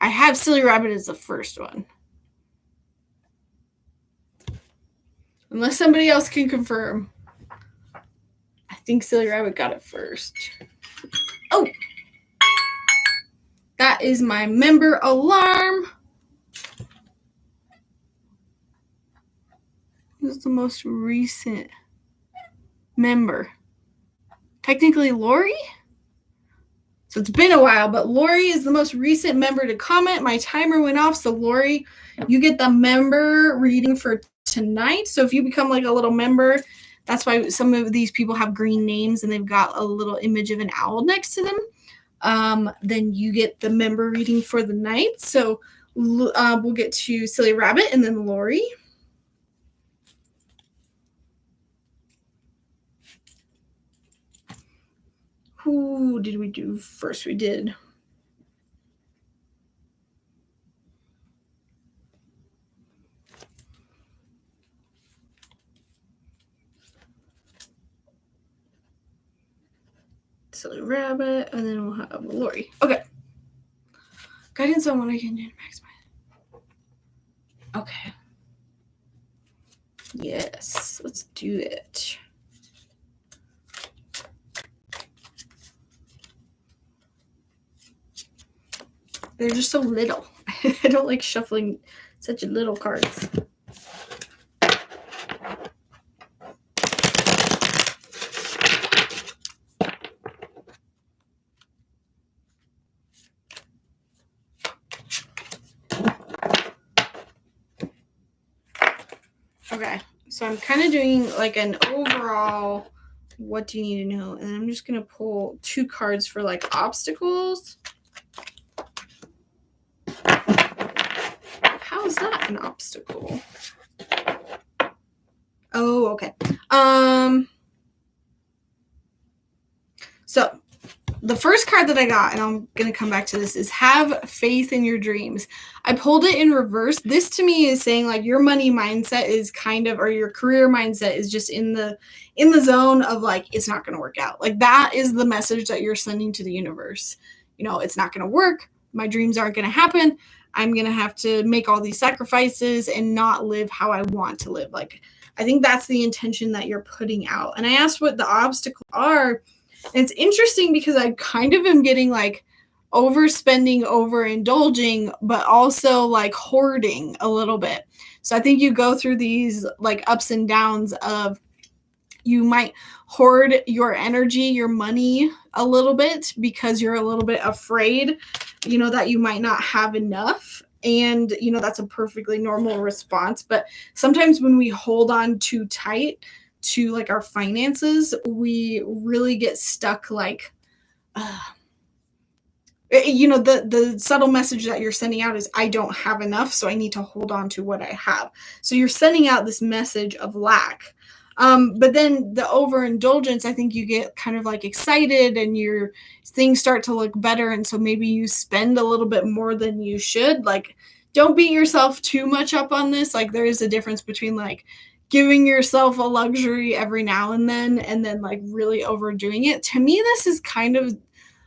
I have Silly Rabbit as the first one. Unless somebody else can confirm. I think Silly Rabbit got it first. Oh! That is my member alarm. Who's the most recent member? Technically Lori? So it's been a while, but Lori is the most recent member to comment. My timer went off, so Lori, you get the member reading for tonight. So if you become like a little member, that's why some of these people have green names and they've got a little image of an owl next to them. Then you get the member reading for the night. So we'll get to Silly Rabbit and then Lori. Who did we do first? We did Silly Rabbit, and then we'll have Lori. Okay. Guidance on what I can do to maximize. Okay. Yes, let's do it. They're just so little. I don't like shuffling such little cards. Okay, so I'm kind of doing like an overall what do you need to know, and I'm just going to pull 2 cards for like obstacles. How is that an obstacle? Oh, okay. So the first card that I got, and I'm going to come back to this, is have faith in your dreams. I pulled it in reverse. This to me is saying like your money mindset is kind of, or your career mindset is just in the zone of like, it's not going to work out. Like that is the message that you're sending to the universe. You know, it's not going to work. my dreams aren't going to happen. I'm going to have to make all these sacrifices and not live how I want to live. Like, I think that's the intention that you're putting out. And I asked what the obstacles are. And it's interesting because I kind of am getting like overspending, overindulging, but also like hoarding a little bit. So I think you go through these like ups and downs of, you might hoard your energy, your money a little bit because you're a little bit afraid, that you might not have enough. And, that's a perfectly normal response. But sometimes when we hold on too tight to like our finances, we really get stuck like, the subtle message that you're sending out is, I don't have enough, so I need to hold on to what I have. So you're sending out this message of lack. But then the overindulgence, I think you get kind of like excited and your things start to look better. And so maybe you spend a little bit more than you should. Like, don't beat yourself too much up on this. Like, there is a difference between like giving yourself a luxury every now and then like really overdoing it. To me, this is kind of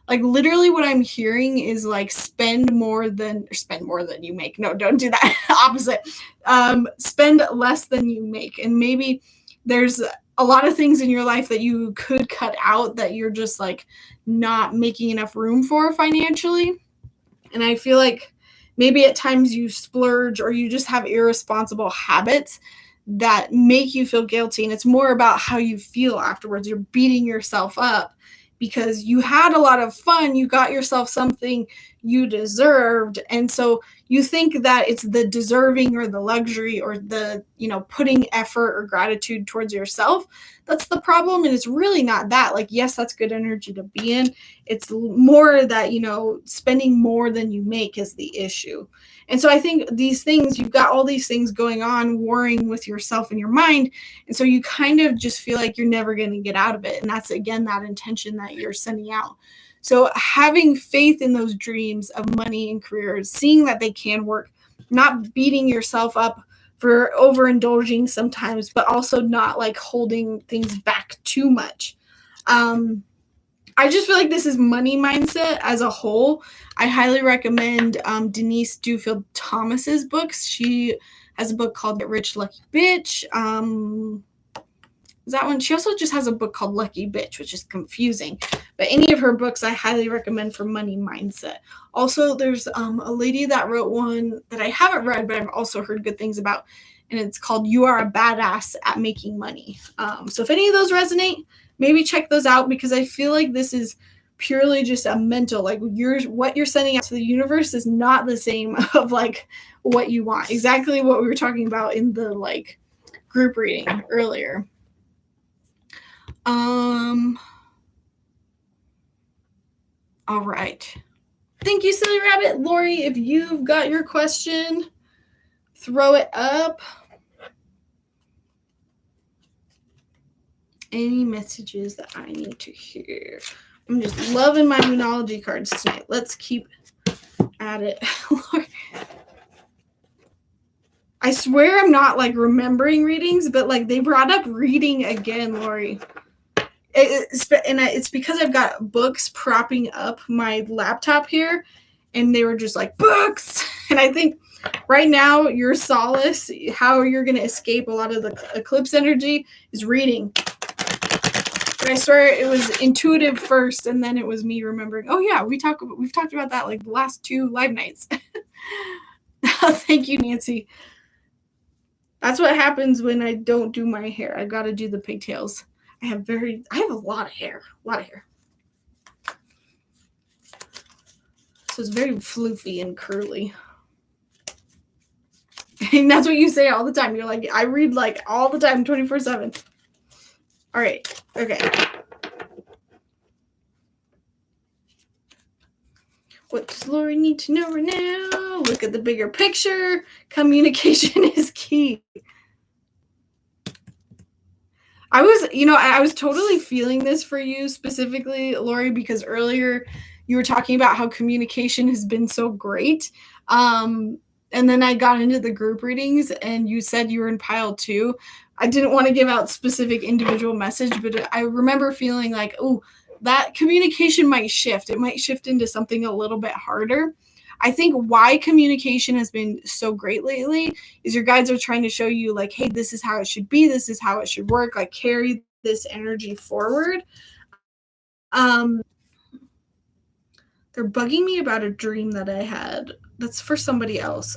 like literally what I'm hearing is like spend more than you make. No, don't do that. Opposite. Spend less than you make. And maybe there's a lot of things in your life that you could cut out that you're just like not making enough room for financially. And I feel like maybe at times you splurge or you just have irresponsible habits that make you feel guilty. And it's more about how you feel afterwards. You're beating yourself up because you had a lot of fun. You got yourself something you deserved. And so you think that it's the deserving or the luxury or the, putting effort or gratitude towards yourself. That's the problem. And it's really not that. Like, yes, that's good energy to be in. It's more that, spending more than you make is the issue. And so I think these things, you've got all these things going on, warring with yourself and your mind. And so you kind of just feel like you're never going to get out of it. And that's, again, that intention that you're sending out. So having faith in those dreams of money and careers, seeing that they can work, not beating yourself up for overindulging sometimes, but also not like holding things back too much. I just feel like this is money mindset as a whole. I highly recommend Denise Duffield Thomas's books. She has a book called Get Rich, Lucky Bitch. Is that one? She also just has a book called Lucky Bitch, which is confusing. But any of her books I highly recommend for money mindset. Also, there's a lady that wrote one that I haven't read, but I've also heard good things about. And it's called You Are a Badass at Making Money. So if any of those resonate, maybe check those out, because I feel like this is purely just a mental, like what you're sending out to the universe is not the same of like what you want. Exactly what we were talking about in the like group reading earlier. All right. Thank you, Silly Rabbit. Lori, if you've got your question, throw it up. Any messages that I need to hear? I'm just loving my Moonology cards tonight. Let's keep at it. I swear I'm not like remembering readings, but like they brought up reading again, Lori. It's because I've got books propping up my laptop here, and they were just like, books! And I think right now your solace, how you're going to escape a lot of the eclipse energy, is reading. And I swear it was intuitive first, and then it was me remembering, oh yeah, we've talked about that like the last 2 live nights. Thank you, Nancy. That's what happens when I don't do my hair. I got to do the pigtails. I have a lot of hair. So it's very floofy and curly. And that's what you say all the time. You're like, I read like all the time, 24/7. All right. Okay. What does Lori need to know right now? Look at the bigger picture. Communication is key. I was totally feeling this for you specifically, Lori, because earlier you were talking about how communication has been so great. And then I got into the group readings and you said you were in pile 2. I didn't want to give out specific individual message, but I remember feeling like, oh, that communication might shift. It might shift into something a little bit harder. I think why communication has been so great lately is your guides are trying to show you like, hey, this is how it should be. This is how it should work. Like carry this energy forward. They're bugging me about a dream that I had. That's for somebody else.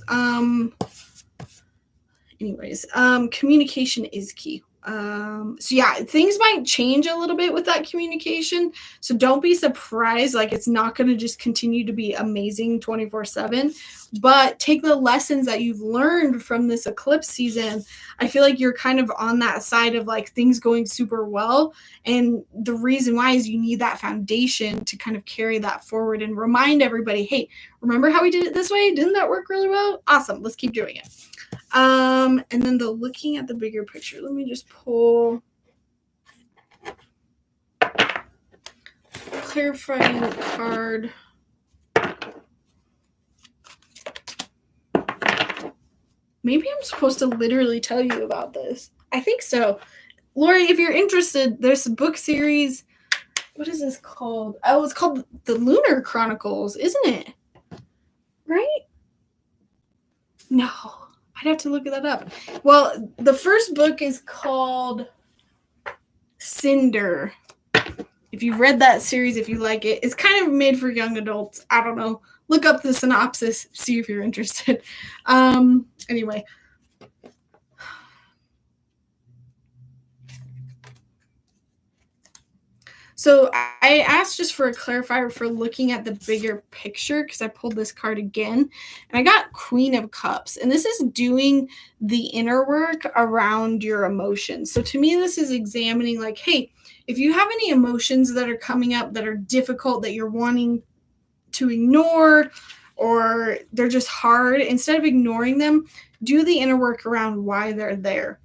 Communication is key. So yeah, things might change a little bit with that communication. So don't be surprised. Like it's not going to just continue to be amazing 24/7, but take the lessons that you've learned from this eclipse season. I feel like you're kind of on that side of like things going super well. And the reason why is you need that foundation to kind of carry that forward and remind everybody, hey, remember how we did it this way? Didn't that work really well? Awesome. Let's keep doing it. And then looking at the bigger picture, let me just pull clarifying card. Maybe I'm supposed to literally tell you about this. I think so. Lori, if you're interested, there's a book series. What is this called? Oh, it's called The Lunar Chronicles, isn't it? Right? No. I'd have to look that up. Well, the first book is called Cinder. If you've read that series, if you like it, it's kind of made for young adults. I don't know. Look up the synopsis, see if you're interested. Anyway. So I asked just for a clarifier for looking at the bigger picture because I pulled this card again and I got Queen of Cups. And this is doing the inner work around your emotions. So to me, this is examining like, hey, if you have any emotions that are coming up that are difficult that you're wanting to ignore or they're just hard, instead of ignoring them, do the inner work around why they're there.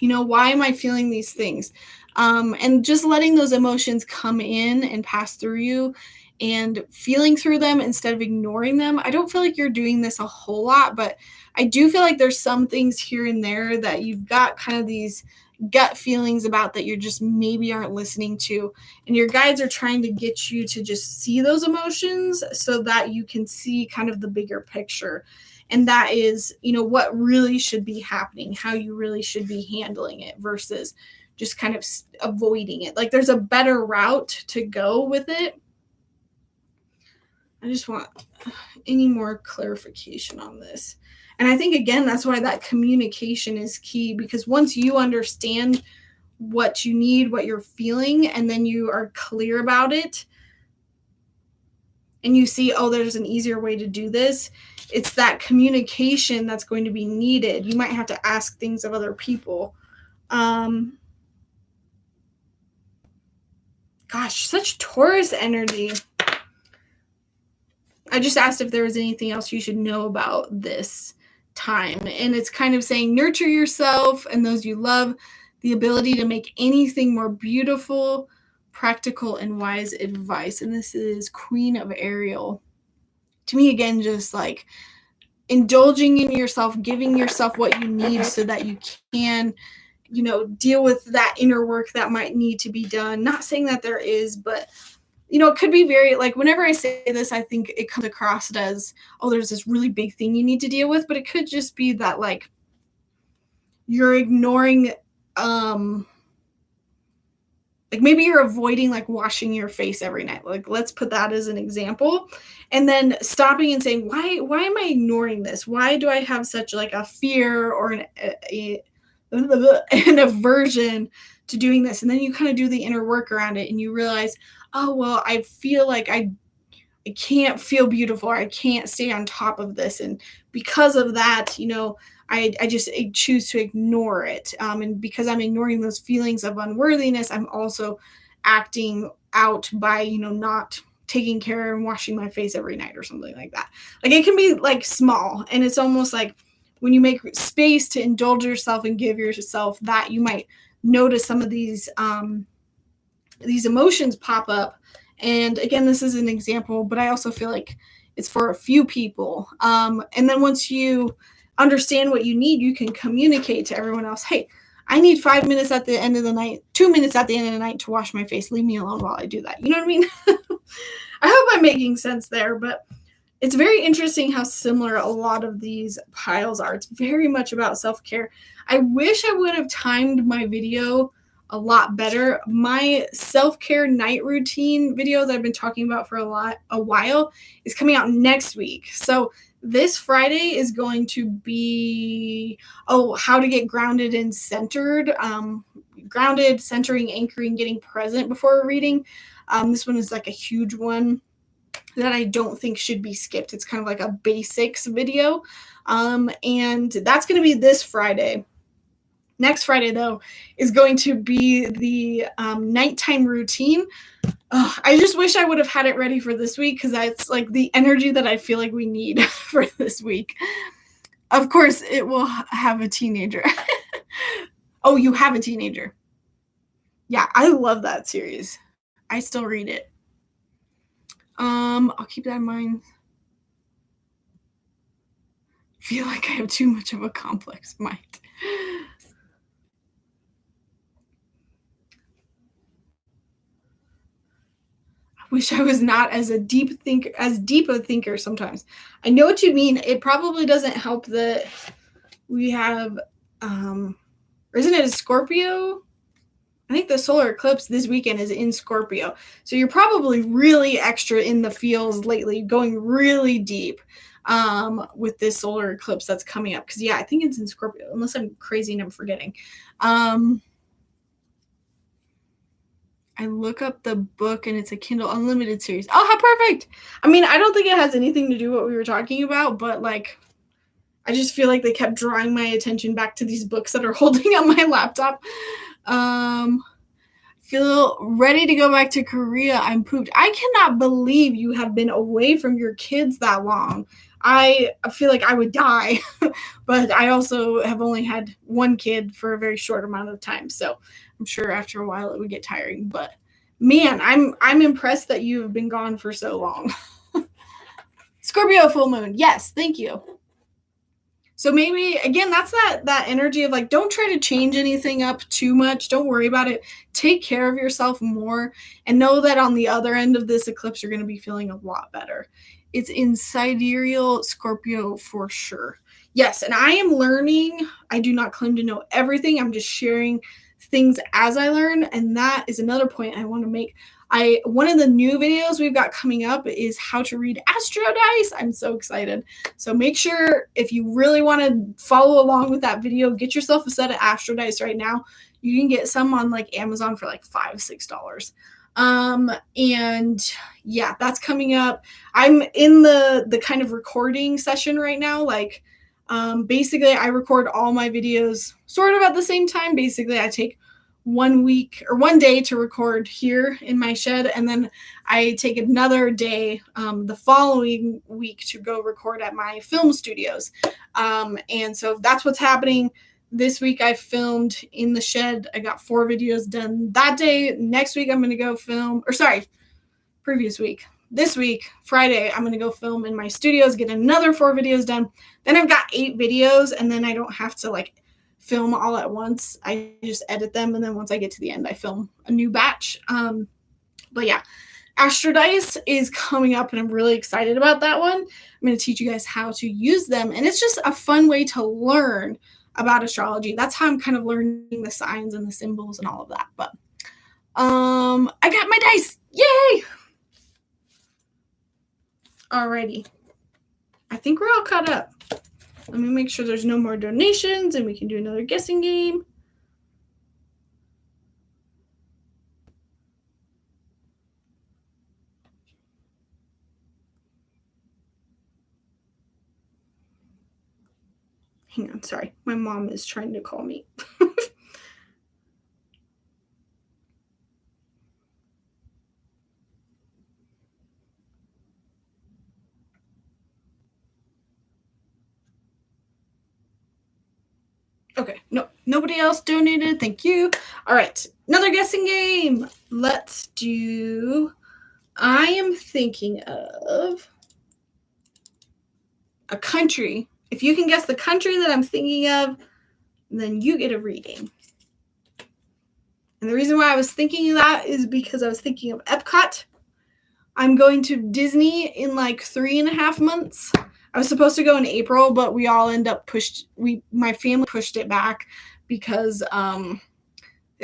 You know, why am I feeling these things? And just letting those emotions come in and pass through you and feeling through them instead of ignoring them. I don't feel like you're doing this a whole lot, but I do feel like there's some things here and there that you've got kind of these gut feelings about that you're just maybe aren't listening to. And your guides are trying to get you to just see those emotions so that you can see kind of the bigger picture. And that is, you know, what really should be happening, how you really should be handling it versus just kind of avoiding it. Like there's a better route to go with it. I just want any more clarification on this. And I think, again, that's why that communication is key, because once you understand what you need, what you're feeling, and then you are clear about it, and you see, oh, there's an easier way to do this, it's that communication that's going to be needed. You might have to ask things of other people. Gosh, such Taurus energy. I just asked if there was anything else you should know about this time. And it's kind of saying nurture yourself and those you love, the ability to make anything more beautiful, practical, and wise advice. And this is Queen of Ariel. To me, again, just like indulging in yourself, giving yourself what you need so that you can, you know, deal with that inner work that might need to be done. Not saying that there is, but, you know, it could be very, like, whenever I say this, I think it comes across as, oh, there's this really big thing you need to deal with, but it could just be that, like, you're ignoring, like maybe you're avoiding like washing your face every night. Like let's put that as an example. And then stopping and saying, why am I ignoring this? Why do I have such like a fear or an aversion to doing this? And then you kind of do the inner work around it and you realize, oh, well, I feel like I can't feel beautiful, or I can't stay on top of this. And because of that, you know, I choose to ignore it. And because I'm ignoring those feelings of unworthiness, I'm also acting out by, you know, not taking care and washing my face every night or something like that. Like it can be like small, and it's almost like when you make space to indulge yourself and give yourself that, you might notice some of these emotions pop up. And again, this is an example, but I also feel like it's for a few people. And then once you understand what you need, you can communicate to everyone else, hey, I need 5 minutes at the end of the night, 2 minutes at the end of the night to wash my face. Leave me alone while I do that. You know what I mean? I hope I'm making sense there, but it's very interesting how similar a lot of these piles are. It's very much about self-care. I wish I would have timed my video a lot better. My self-care night routine video that I've been talking about for a while is coming out next week. So this Friday is going to be how to get grounded and centered. Grounded, centering, anchoring, getting present before reading. This one is like a huge one that I don't think should be skipped. It's kind of like a basics video. And that's going to be this Friday. Next Friday, though, is going to be the nighttime routine. I just wish I would have had it ready for this week because that's like the energy that I feel like we need for this week. Of course, it will have a teenager. Oh, you have a teenager. Yeah, I love that series. I still read it. I'll keep that in mind. I feel like I have too much of a complex mind. I wish I was not as deep a thinker sometimes. I know what you mean. It probably doesn't help that we have or isn't it a Scorpio? I think the solar eclipse this weekend is in Scorpio. So you're probably really extra in the feels lately, going really deep with this solar eclipse that's coming up. Because, yeah, I think it's in Scorpio, unless I'm crazy and I'm forgetting. I look up the book and it's a Kindle Unlimited series. Oh, how perfect. I mean, I don't think it has anything to do with what we were talking about, but like, I just feel like they kept drawing my attention back to these books that are holding on my laptop. Feel ready to go back to Korea. I'm pooped. I cannot believe you have been away from your kids that long. I feel like I would die, but I also have only had one kid for a very short amount of time. So I'm sure after a while it would get tiring, but man, I'm impressed that you have been gone for so long. Scorpio full moon. Yes. Thank you. So maybe, again, that's that energy of like, don't try to change anything up too much. Don't worry about it. Take care of yourself more and know that on the other end of this eclipse, you're going to be feeling a lot better. It's in sidereal Scorpio for sure. Yes, and I am learning. I do not claim to know everything. I'm just sharing things as I learn. And that is another point I want to make. One of the new videos we've got coming up is how to read Astro Dice. I'm so excited. So make sure if you really want to follow along with that video, get yourself a set of Astro Dice right now. You can get some on like Amazon for like $5-6. And yeah, that's coming up. I'm in the kind of recording session right now. Like, basically I record all my videos sort of at the same time. Basically I take 1 week or 1 day to record here in my shed. And then I take another day the following week to go record at my film studios. And so that's what's happening. This week I filmed in the shed. I got 4 videos done that day. Next week I'm going to go film, or sorry, previous week. This week, Friday, I'm going to go film in my studios, get another 4 videos done. Then I've got 8 videos, and then I don't have to like film all at once. I just edit them, and then once I get to the end, I film a new batch. But yeah, Astro Dice is coming up, and I'm really excited about that one. I'm going to teach you guys how to use them, and it's just a fun way to learn about astrology. That's how I'm kind of learning the signs and the symbols and all of that. But I got my dice. Yay! Alrighty. I think we're all caught up. Let me make sure there's no more donations and we can do another guessing game. Hang on, sorry. My mom is trying to call me. Okay, no, nobody else donated. Thank you. All right, another guessing game. Let's do, I am thinking of a country. If you can guess the country that I'm thinking of, then you get a reading. And the reason why I was thinking of that is because I was thinking of Epcot. I'm going to Disney in like 3.5 months. I was supposed to go in April, but we all end up my family pushed it back because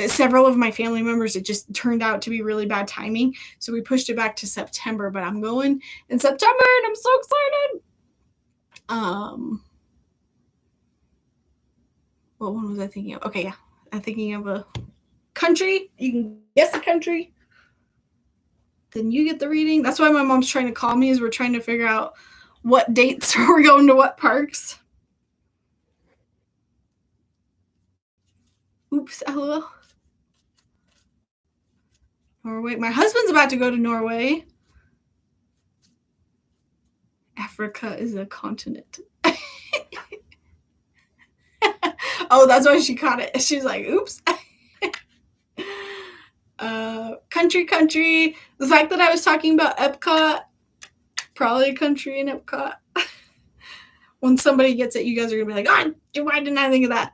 several of my family members, it just turned out to be really bad timing. So we pushed it back to September, but I'm going in September and I'm so excited. What one was I thinking of? Okay, yeah. I'm thinking of a country. You can guess the country. Then you get the reading. That's why my mom's trying to call me, is we're trying to figure out what dates we're going to what parks. Oops, LOL. Norway. My husband's about to go to Norway. Africa is a continent. Oh, that's why she caught it. She's like, oops. Country. The fact that I was talking about Epcot, probably a country in Epcot. When somebody gets it, you guys are going to be like, oh, why didn't I think of that?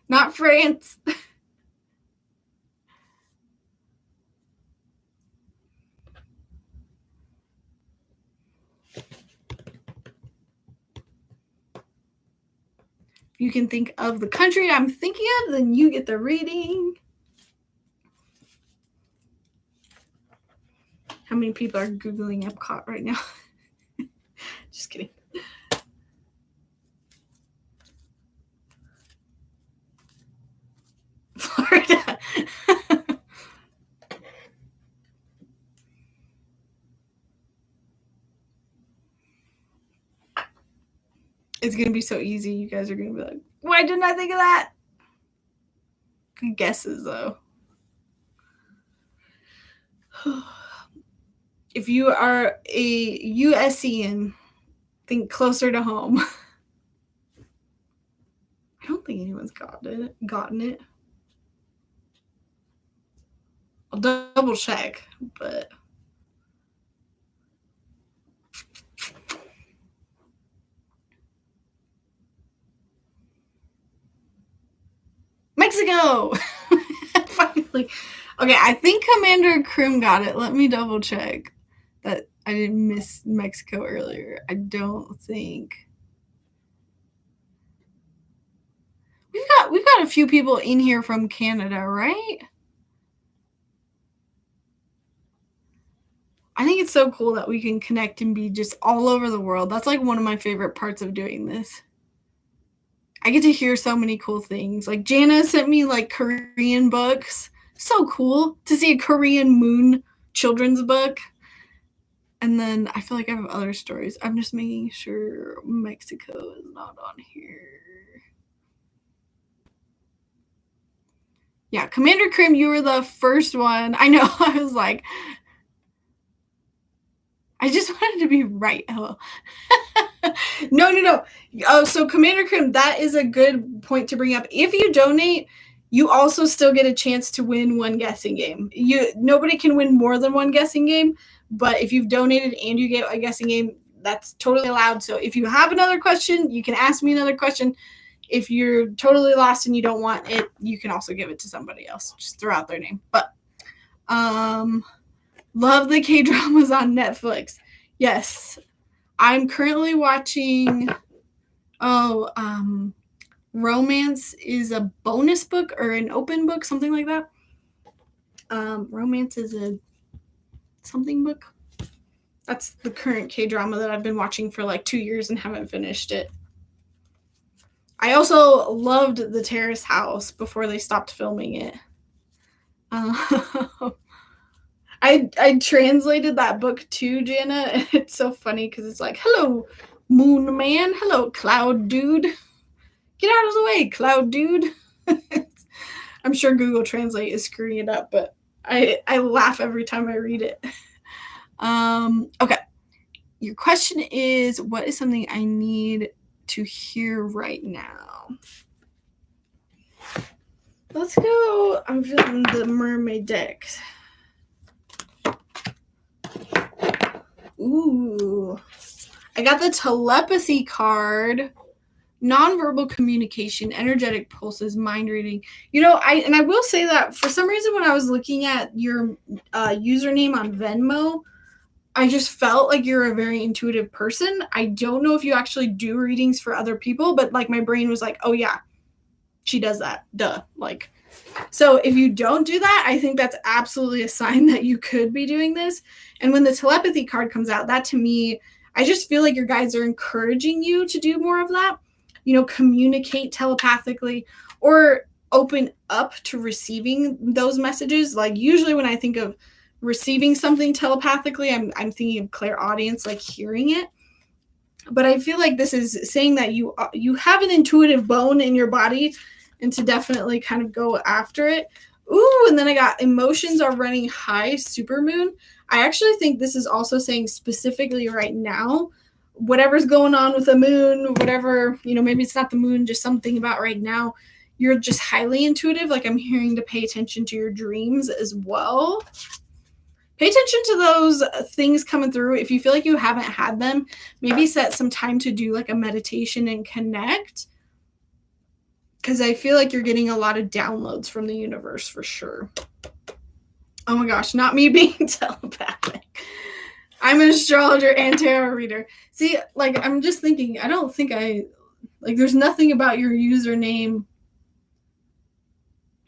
Not France. If you can think of the country I'm thinking of, then you get the reading. How many people are Googling Epcot right now? Just kidding. Florida. It's going to be so easy. You guys are going to be like, why didn't I think of that? Good guesses, though. If you are a USian, think closer to home. I don't think anyone's gotten it. I'll double check, but Mexico. Finally. Okay, I think Commander Krim got it. Let me double check that I didn't miss Mexico earlier. I don't think. We've got a few people in here from Canada, right? I think it's so cool that we can connect and be just all over the world. That's like one of my favorite parts of doing this. I get to hear so many cool things. Like Jana sent me like Korean books. So cool to see a Korean moon children's book. And then I feel like I have other stories. I'm just making sure Mexico is not on here. Yeah, Commander Krim, you were the first one. I know. I was like, I just wanted to be right. Hello. No. Oh, so Commander Krim, that is a good point to bring up. If you donate, you also still get a chance to win one guessing game. Nobody can win more than one guessing game, but if you've donated and you get a guessing game, that's totally allowed. So if you have another question, you can ask me another question. If you're totally lost and you don't want it, you can also give it to somebody else. Just throw out their name. But love the K-dramas on Netflix. Yes. I'm currently watching Romance is a bonus book or an open book, something like that. Romance is a something book. That's the current K-drama that I've been watching for like 2 years and haven't finished it. I also loved The Terrace House before they stopped filming it. I translated that book to Jana, and it's so funny because it's like, hello, moon man. Hello, cloud dude. Get out of the way, cloud dude. I'm sure Google Translate is screwing it up, but I laugh every time I read it. Okay. Your question is, what is something I need to hear right now? Let's go. I'm feeling the mermaid deck. Ooh. I got the telepathy card. nonverbal communication, energetic pulses, mind reading. I will say that for some reason when I was looking at your username on Venmo, I just felt like you're a very intuitive person. I don't know if you actually do readings for other people, but like my brain was like, oh yeah, she does that. Duh. Like, so if you don't do that, I think that's absolutely a sign that you could be doing this. And when the telepathy card comes out, that to me, I just feel like your guides are encouraging you to do more of that. Communicate telepathically or open up to receiving those messages. Like usually when I think of receiving something telepathically, I'm thinking of clairaudience, like hearing it. But I feel like this is saying that you have an intuitive bone in your body, and to definitely kind of go after it. Ooh, and then I got emotions are running high, supermoon. I actually think this is also saying specifically right now, whatever's going on with the moon, whatever, maybe it's not the moon, just something about right now, you're just highly intuitive. Like I'm hearing to pay attention to your dreams as well. Pay attention to those things coming through. If you feel like you haven't had them, maybe set some time to do like a meditation and connect. Because I feel like you're getting a lot of downloads from the universe for sure. Oh my gosh, not me being telepathic. I'm an astrologer and tarot reader. See, like, I'm just thinking, I don't think there's nothing about your username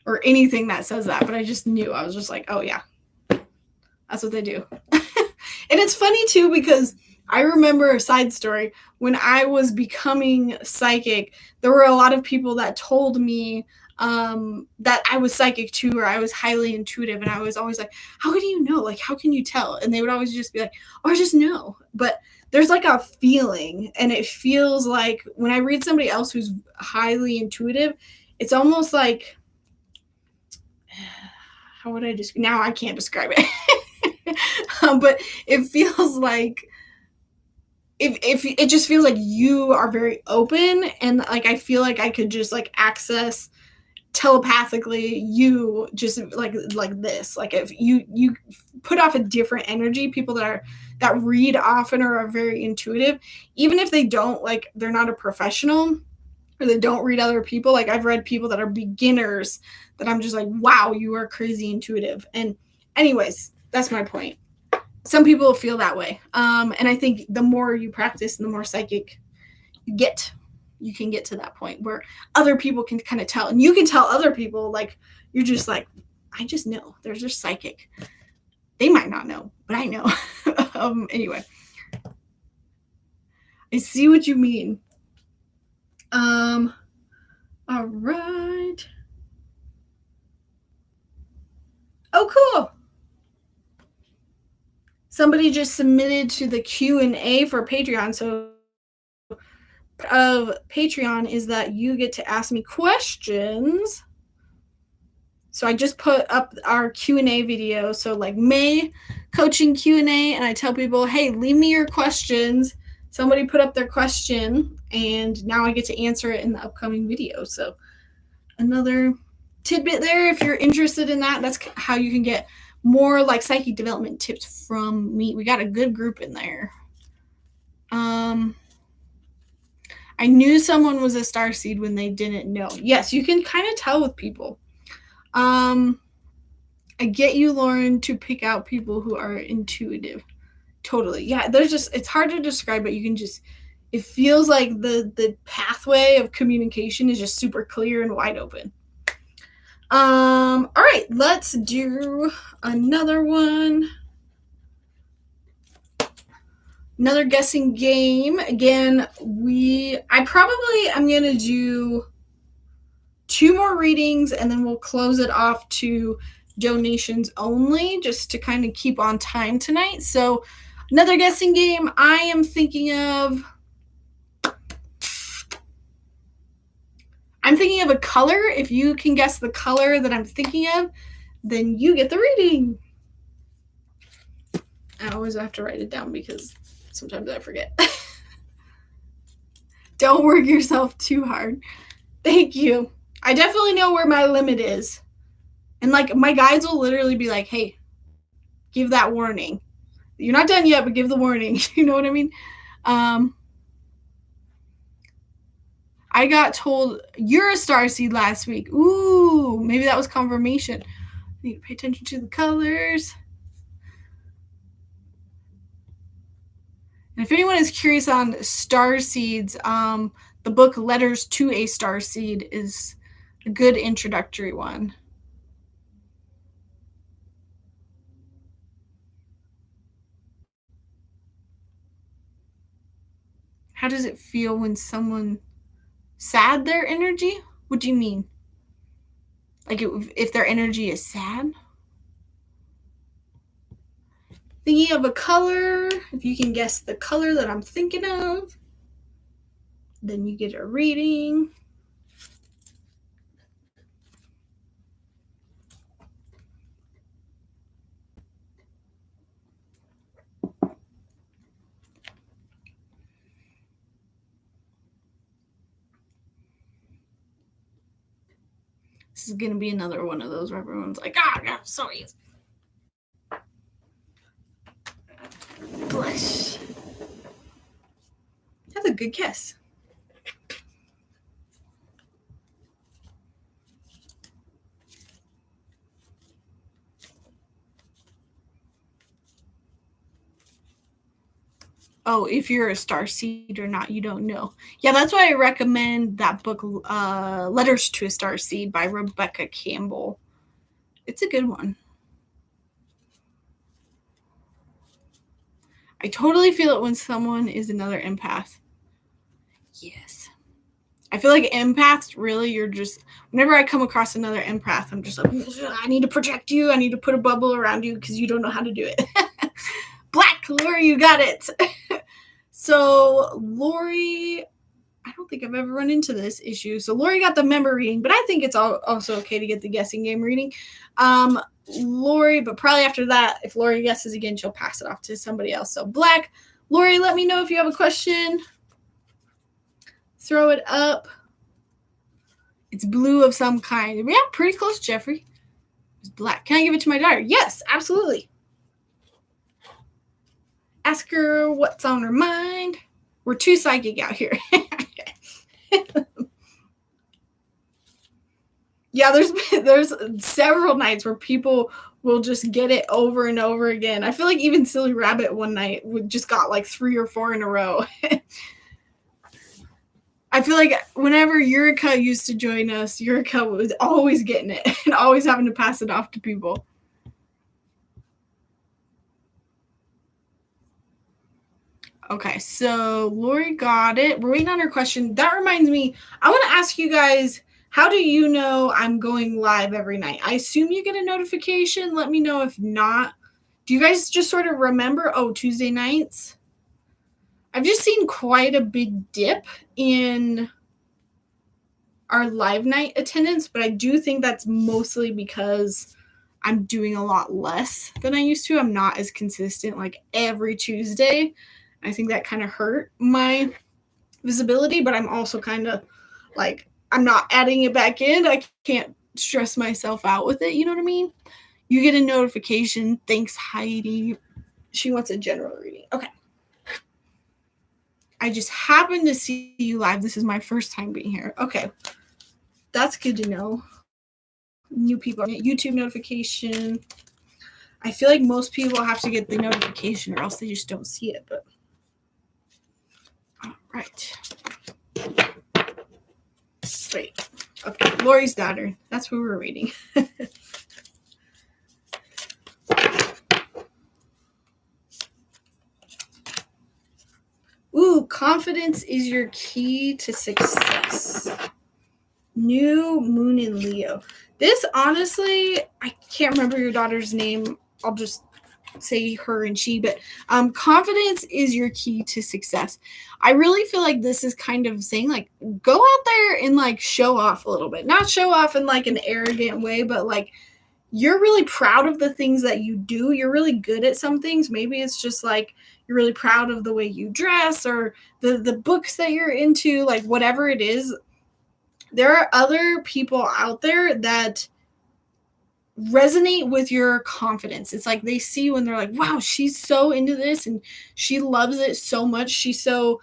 or anything that says that, but I just knew. I was just like, oh yeah, that's what they do. And it's funny too, because I remember a side story. When I was becoming psychic, there were a lot of people that told me that I was psychic too, or I was highly intuitive. And I was always like, how do you know? Like, how can you tell? And they would always just be like, oh, I just know. But there's like a feeling, and it feels like when I read somebody else who's highly intuitive, it's almost like, how would I just, now I can't describe it. But it feels like, if it just feels like you are very open, and like I feel like I could just like access telepathically you just like this. Like if you put off a different energy, people that read often or are very intuitive, even if they don't, like they're not a professional or they don't read other people. Like I've read people that are beginners that I'm just like, wow, you are crazy intuitive. And anyways, that's my point. Some people feel that way. And I think the more you practice and the more psychic you can get to that point where other people can kind of tell. And you can tell other people, like, you're just like, I just know. They're just psychic. They might not know, but I know. Anyway. I see what you mean. All right. Oh, cool. Somebody just submitted to the Q&A for Patreon. So of Patreon is that you get to ask me questions. So I just put up our Q&A video. So like May coaching Q&A, and I tell people, hey, leave me your questions. Somebody put up their question, and now I get to answer it in the upcoming video. So another tidbit there, if you're interested in that, that's how you can get more like psychic development tips from me. We got a good group in there. I knew someone was a starseed when they didn't know. Yes, you can kind of tell with people. I get you, Lauren, to pick out people who are intuitive. Totally. Yeah, it's hard to describe, but you can just, it feels like the pathway of communication is just super clear and wide open. All right, let's do another one. Another guessing game. Again, I probably am going to do 2 more readings, and then we'll close it off to donations only, just to kind of keep on time tonight. So another guessing game. I am thinking of a color. If you can guess the color that I'm thinking of, then you get the reading. I always have to write it down because sometimes I forget. Don't work yourself too hard. Thank you. I definitely know where my limit is. And like my guides will literally be like, hey, give that warning. You're not done yet, but give the warning. You know what I mean? I got told you're a starseed last week. Ooh, maybe that was confirmation. I need to pay attention to the colors. And if anyone is curious on starseeds, the book Letters to a Starseed is a good introductory one. How does it feel when someone sad their energy? What do you mean? Like if their energy is sad? Thinking of a color, if you can guess the color that I'm thinking of, then you get a reading. This is going to be another one of those where everyone's like, God, so easy. Blush. That's a good guess. Oh, if you're a starseed or not, you don't know. Yeah, that's why I recommend that book, Letters to a Starseed by Rebecca Campbell. It's a good one. I totally feel it when someone is another empath. Yes. I feel like empaths, really, you're just, whenever I come across another empath, I'm just like, I need to protect you. I need to put a bubble around you because you don't know how to do it. Black, Lori, you got it. So Lori, I don't think I've ever run into this issue. So Lori got the member reading, but I think it's also okay to get the guessing game reading. Lori, but probably after that, if Lori guesses again, she'll pass it off to somebody else. So Black, Lori, let me know if you have a question. Throw it up. It's blue of some kind. Yeah, pretty close, Jeffrey. It's black. Can I give it to my daughter? Yes, absolutely. Ask her what's on her mind. We're too psychic out here. Yeah, there's several nights where people will just get it over and over again. I feel like even Silly Rabbit one night just got like 3 or 4 in a row. I feel like whenever Yurika used to join us, Yurika was always getting it and always having to pass it off to people. Okay, so Lori got it. We're waiting on her question. That reminds me, I want to ask you guys, how do you know I'm going live every night? I assume you get a notification. Let me know if not. Do you guys just sort of remember, Tuesday nights? I've just seen quite a big dip in our live night attendance, but I do think that's mostly because I'm doing a lot less than I used to. I'm not as consistent like every Tuesday. I think that kind of hurt my visibility, but I'm also kind of like, I'm not adding it back in. I can't stress myself out with it. You know what I mean? You get a notification. Thanks, Heidi. She wants a general reading. Okay. I just happened to see you live. This is my first time being here. Okay. That's good to know. New people, YouTube notification. I feel like most people have to get the notification or else they just don't see it. But all right. Wait. Okay. Lori's daughter. That's what we're reading. Ooh, confidence is your key to success. New moon in Leo. This, honestly, I can't remember your daughter's name. I'll just say her and she, but confidence is your key to success. I really feel like this is kind of saying, like, go out there and, like, show off a little bit. Not show off in, like, an arrogant way, but, like, you're really proud of the things that you do. You're really good at some things. Maybe it's just, like, you're really proud of the way you dress or the books that you're into, like, whatever it is. There are other people out there that resonate with your confidence. It's like they see you and they're like, wow, she's so into this and she loves it so much. She's so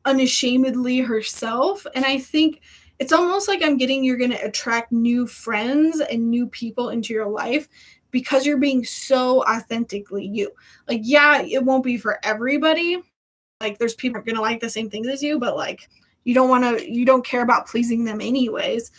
unashamedly herself. And I think it's almost like I'm getting you're going to attract new friends and new people into your life because you're being so authentically you. Like, yeah, it won't be for everybody. Like, there's people who are going to like the same things as you, but like, you don't care about pleasing them anyways.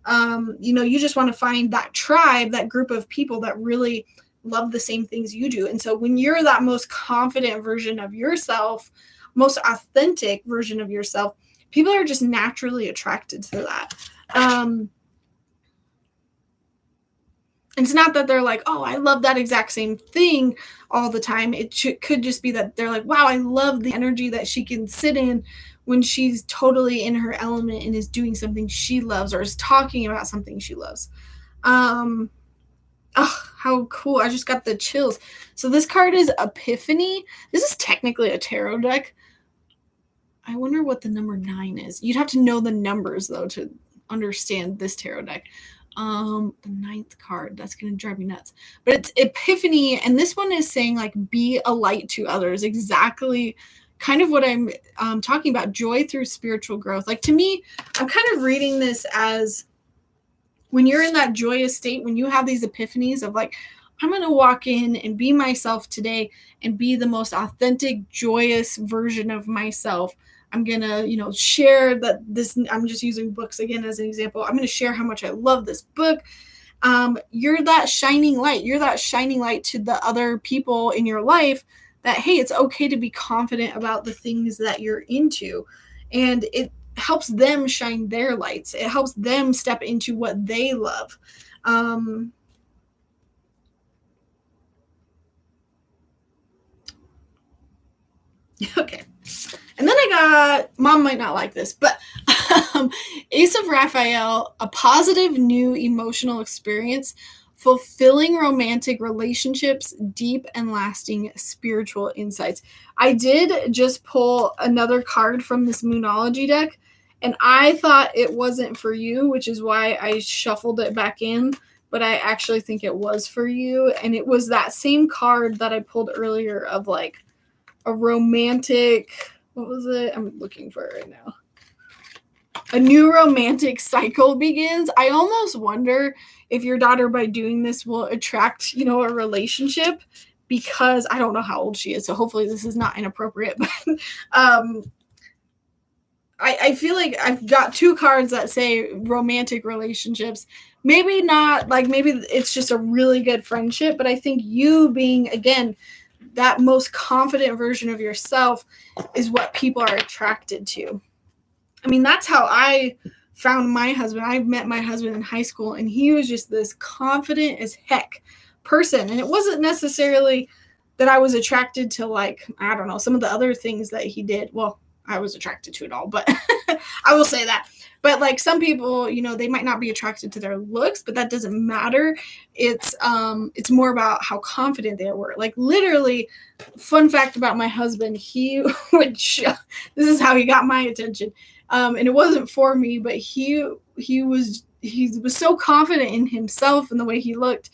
You just want to find that tribe, that group of people that really love the same things you do. And so when you're that most confident version of yourself, most authentic version of yourself, people are just naturally attracted to that. It's not that they're like, oh, I love that exact same thing all the time. It could just be that they're like, wow, I love the energy that she can sit in when she's totally in her element and is doing something she loves or is talking about something she loves. Oh, how cool. I just got the chills. So this card is Epiphany. This is technically a tarot deck. I wonder what the number 9 is. You'd have to know the numbers, though, to understand this tarot deck. The 9th card, that's going to drive me nuts. But it's Epiphany, and this one is saying, like, be a light to others. Exactly kind of what I'm talking about, joy through spiritual growth. Like, to me, I'm kind of reading this as when you're in that joyous state, when you have these epiphanies of like, I'm going to walk in and be myself today and be the most authentic, joyous version of myself. I'm going to, share that this, I'm just using books again as an example. I'm going to share how much I love this book. You're that shining light. You're that shining light to the other people in your life that, hey, it's okay to be confident about the things that you're into. And it helps them shine their lights. It helps them step into what they love. Okay. And then I got, Mom might not like this, but Ace of Raphael, a positive new emotional experience, fulfilling romantic relationships, deep and lasting spiritual insights. I did just pull another card from this Moonology deck, and I thought it wasn't for you, which is why I shuffled it back in, but I actually think it was for you. And it was that same card that I pulled earlier of like a romantic, what was it? I'm looking for it right now. A new romantic cycle begins. I almost wonder if your daughter, by doing this, will attract, a relationship, because I don't know how old she is. So hopefully this is not inappropriate. But I feel like I've got 2 cards that say romantic relationships. Maybe not, like maybe it's just a really good friendship. But I think you being, again, that most confident version of yourself is what people are attracted to. I mean, that's how I found my husband. I met my husband in high school, and he was just this confident as heck person. And it wasn't necessarily that I was attracted to, like, I don't know, some of the other things that he did. Well, I was attracted to it all, but I will say that. But like some people, they might not be attracted to their looks, but that doesn't matter. It's more about how confident they were. Like literally, fun fact about my husband, he would this is how he got my attention. And it wasn't for me, but he was so confident in himself and the way he looked,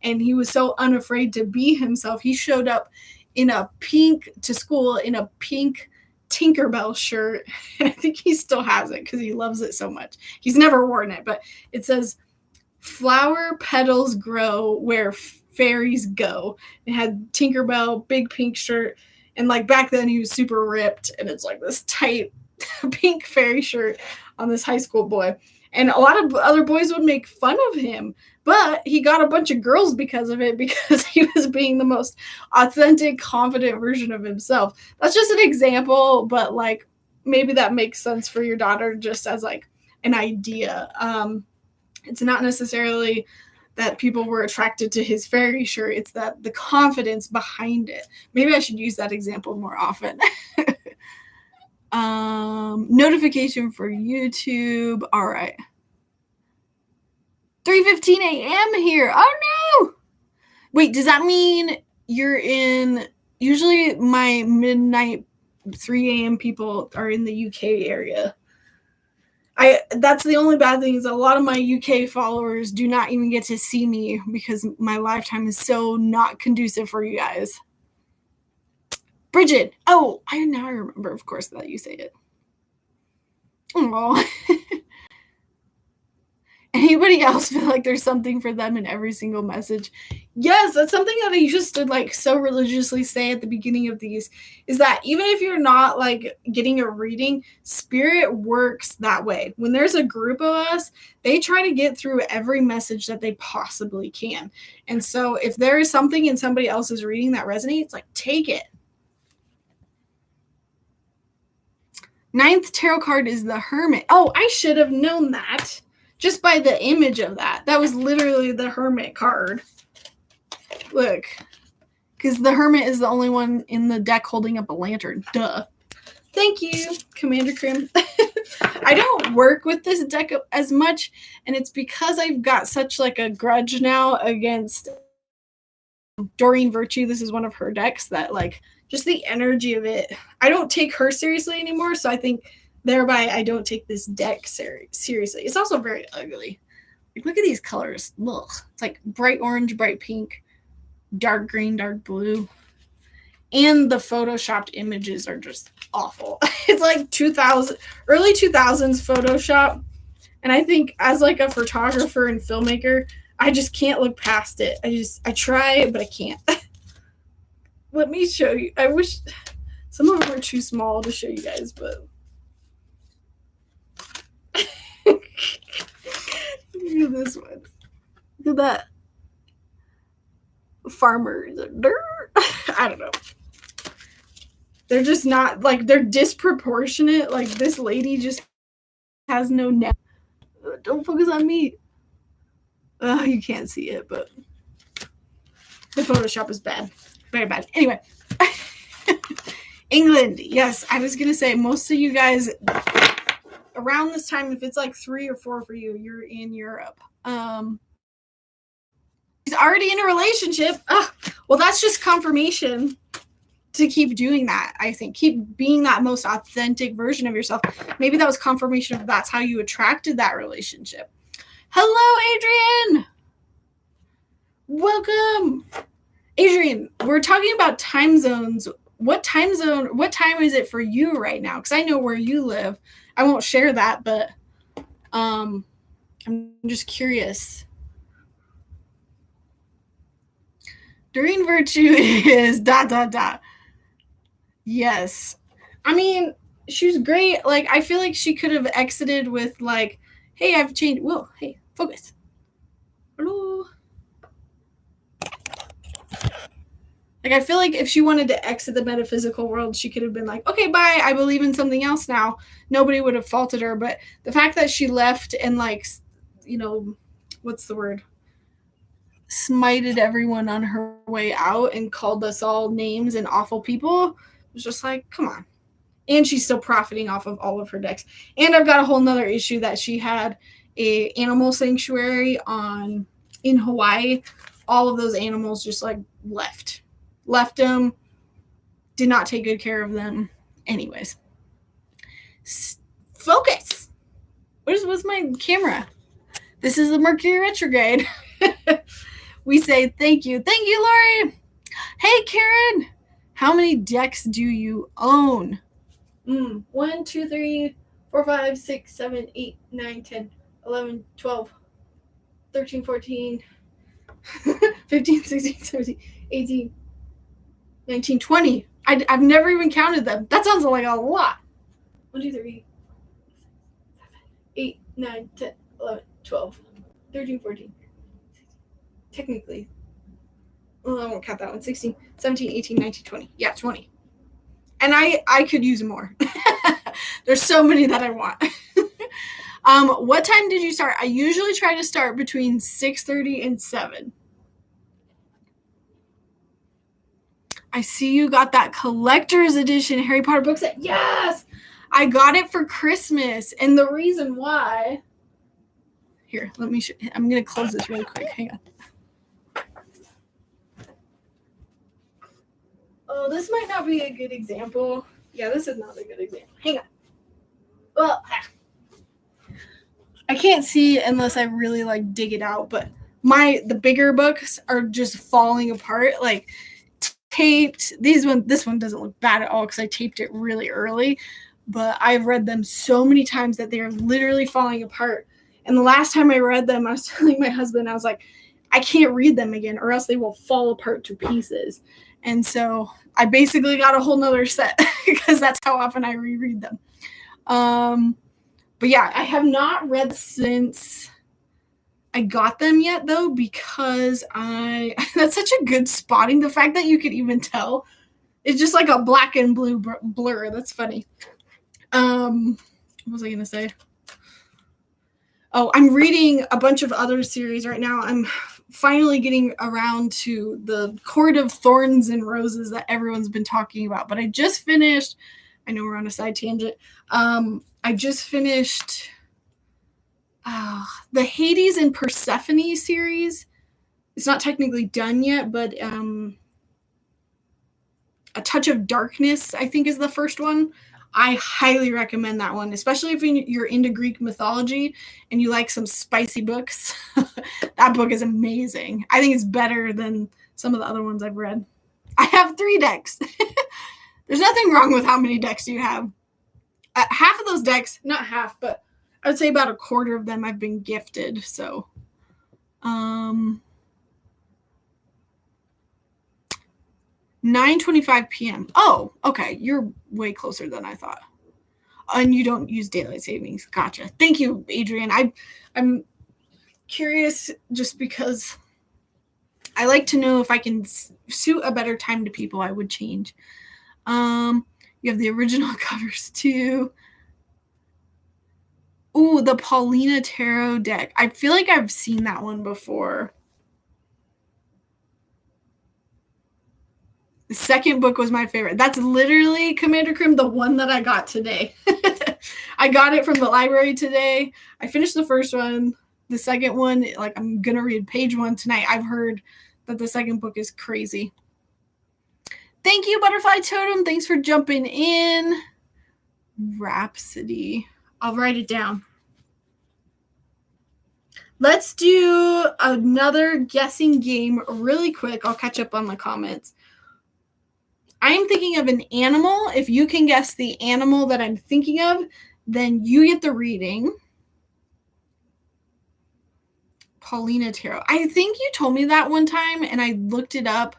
and he was so unafraid to be himself. He showed up to school in a pink Tinkerbell shirt, and I think he still has it because he loves it so much. He's never worn it, but it says flower petals grow where fairies go. It had Tinkerbell, big pink shirt, and like back then he was super ripped, and it's like this tight pink fairy shirt on this high school boy. And a lot of other boys would make fun of him, but he got a bunch of girls because of it, because he was being the most authentic, confident version of himself. That's just an example, but like maybe that makes sense for your daughter just as like an idea. It's not necessarily that people were attracted to his fairy shirt. It's that the confidence behind it. Maybe I should use that example more often. Notification for YouTube. All right. 3:15 a.m. here. Oh no! Wait, does that mean you're in? Usually my midnight 3 a.m. people are in the UK area. That's the only bad thing, is a lot of my UK followers do not even get to see me because my lifetime is so not conducive for you guys. Bridget. Oh, now I remember, of course, that you say it. Oh. Anybody else feel like there's something for them in every single message? Yes, that's something that I used to like so religiously say at the beginning of these, is that even if you're not like getting a reading, spirit works that way. When there's a group of us, they try to get through every message that they possibly can. And so if there is something in somebody else's reading that resonates, like take it. 9th tarot card is the Hermit. Oh, I should have known that. Just by the image of that. That was literally the Hermit card. Look. Because the Hermit is the only one in the deck holding up a lantern. Duh. Thank you, Commander Krim. I don't work with this deck as much, and it's because I've got such like a grudge now against Doreen Virtue. This is one of her decks that like just the energy of it. I don't take her seriously anymore, so I think thereby I don't take this deck seriously. It's also very ugly. Like, look at these colors. Ugh. It's like bright orange, bright pink, dark green, dark blue. And the photoshopped images are just awful. It's like early 2000s Photoshop. And I think as like a photographer and filmmaker, I just can't look past it. I try, but I can't. Let me show you. I wish some of them are too small to show you guys, but look at this one. Look at that. Farmers. I don't know. They're just not, like, they're disproportionate. Like, this lady just has no neck. Don't focus on me. You can't see it, but the Photoshop is bad. Very bad. Anyway. England. Yes, I was going to say, most of you guys around this time, if it's like 3 or 4 for you, you're in Europe. He's already in a relationship. Well, that's just confirmation to keep doing that. I think keep being that most authentic version of yourself. Maybe that was confirmation of that's how you attracted that relationship. Hello, Adrian. Welcome. Adrian, we're talking about time zones. What time is it for you right now? Because I know where you live. I won't share that, but I'm just curious. Doreen Virtue is ... Yes. I mean, she was great. Like, I feel like she could have exited with like, hey, I've changed. Whoa, hey, focus. Hello. Like, I feel like if she wanted to exit the metaphysical world, she could have been like, okay, bye, I believe in something else now. Nobody would have faulted her. But the fact that she left and, like, you know, what's the word? Smited everyone on her way out and called us all names and awful people was just like, come on. And she's still profiting off of all of her decks. And I've got a whole nother issue that she had a animal sanctuary in Hawaii. All of those animals just like left them, did not take good care of them. Anyways, focus. Where's my camera? This is the Mercury Retrograde. We say thank you, Lori. Hey, Karen, how many decks do you own? 1, 2, 3, 4, 5, 6, 7, 8, 9, 10, 11, 12, 13, 14, 15, 16, 17, 18, 19, 20. I've never even counted them. That sounds like a lot. 1, 2, 3, 8, 9, 10, 11, 12, 13, 14. Technically. Well, I won't count that one. 16, 17, 18, 19, 20. Yeah, 20. And I could use more. There's so many that I want. What time did you start? I usually try to start between 6:30 and 7. I see you got that collector's edition Harry Potter book set. Yes! I got it for Christmas. And the reason why... Here, let me show you. I'm going to close this really quick. Hang on. Oh, this might not be a good example. Yeah, this is not a good example. Hang on. Well, I can't see unless I really like dig it out, but the bigger books are just falling apart. Like taped. This one doesn't look bad at all because I taped it really early, but I've read them so many times that they're literally falling apart. And the last time I read them, I was telling my husband, I was like, I can't read them again or else they will fall apart to pieces. And so I basically got a whole nother set because that's how often I reread them. But yeah, I have not read since I got them yet though, because that's such a good spotting. The fact that you could even tell it's just like a black and blue blur. That's funny. What was I going to say? Oh, I'm reading a bunch of other series right now. I'm finally getting around to the Court of Thorns and Roses that everyone's been talking about. But I just finished, I know we're on a side tangent. I just finished the Hades and Persephone series. It's not technically done yet, but A Touch of Darkness, I think, is the first one. I highly recommend that one, especially if you're into Greek mythology and you like some spicy books. That book is amazing. I think it's better than some of the other ones I've read. I have 3 decks. There's nothing wrong with how many decks you have. Half of those decks, not half, but I would say about a quarter of them I've been gifted. So, 9:25 p.m. Oh, okay. You're way closer than I thought. And you don't use daylight savings. Gotcha. Thank you, Adrian. I'm curious just because I like to know if I can suit a better time to people, I would change. You have the original covers too. Ooh, the Paulina Tarot deck. I feel like I've seen that one before. The second book was my favorite. That's literally Commander Krim, the one that I got today. I got it from the library today. I finished the first one. The second one, like, I'm going to read page 1 tonight. I've heard that the second book is crazy. Thank you, Butterfly Totem. Thanks for jumping in. Rhapsody. I'll write it down. Let's do another guessing game really quick. I'll catch up on the comments. I'm thinking of an animal. If you can guess the animal that I'm thinking of, then you get the reading. Paulina Tarot. I think you told me that one time, and I looked it up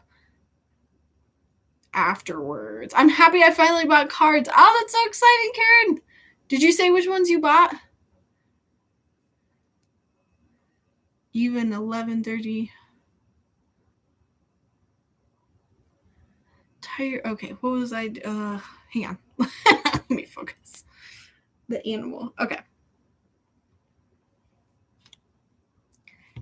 afterwards. I'm happy I finally bought cards. Oh, that's so exciting, Karen. Did you say which ones you bought? Even 11:30. Okay, what was I? Hang on. Let me focus. The animal. Okay.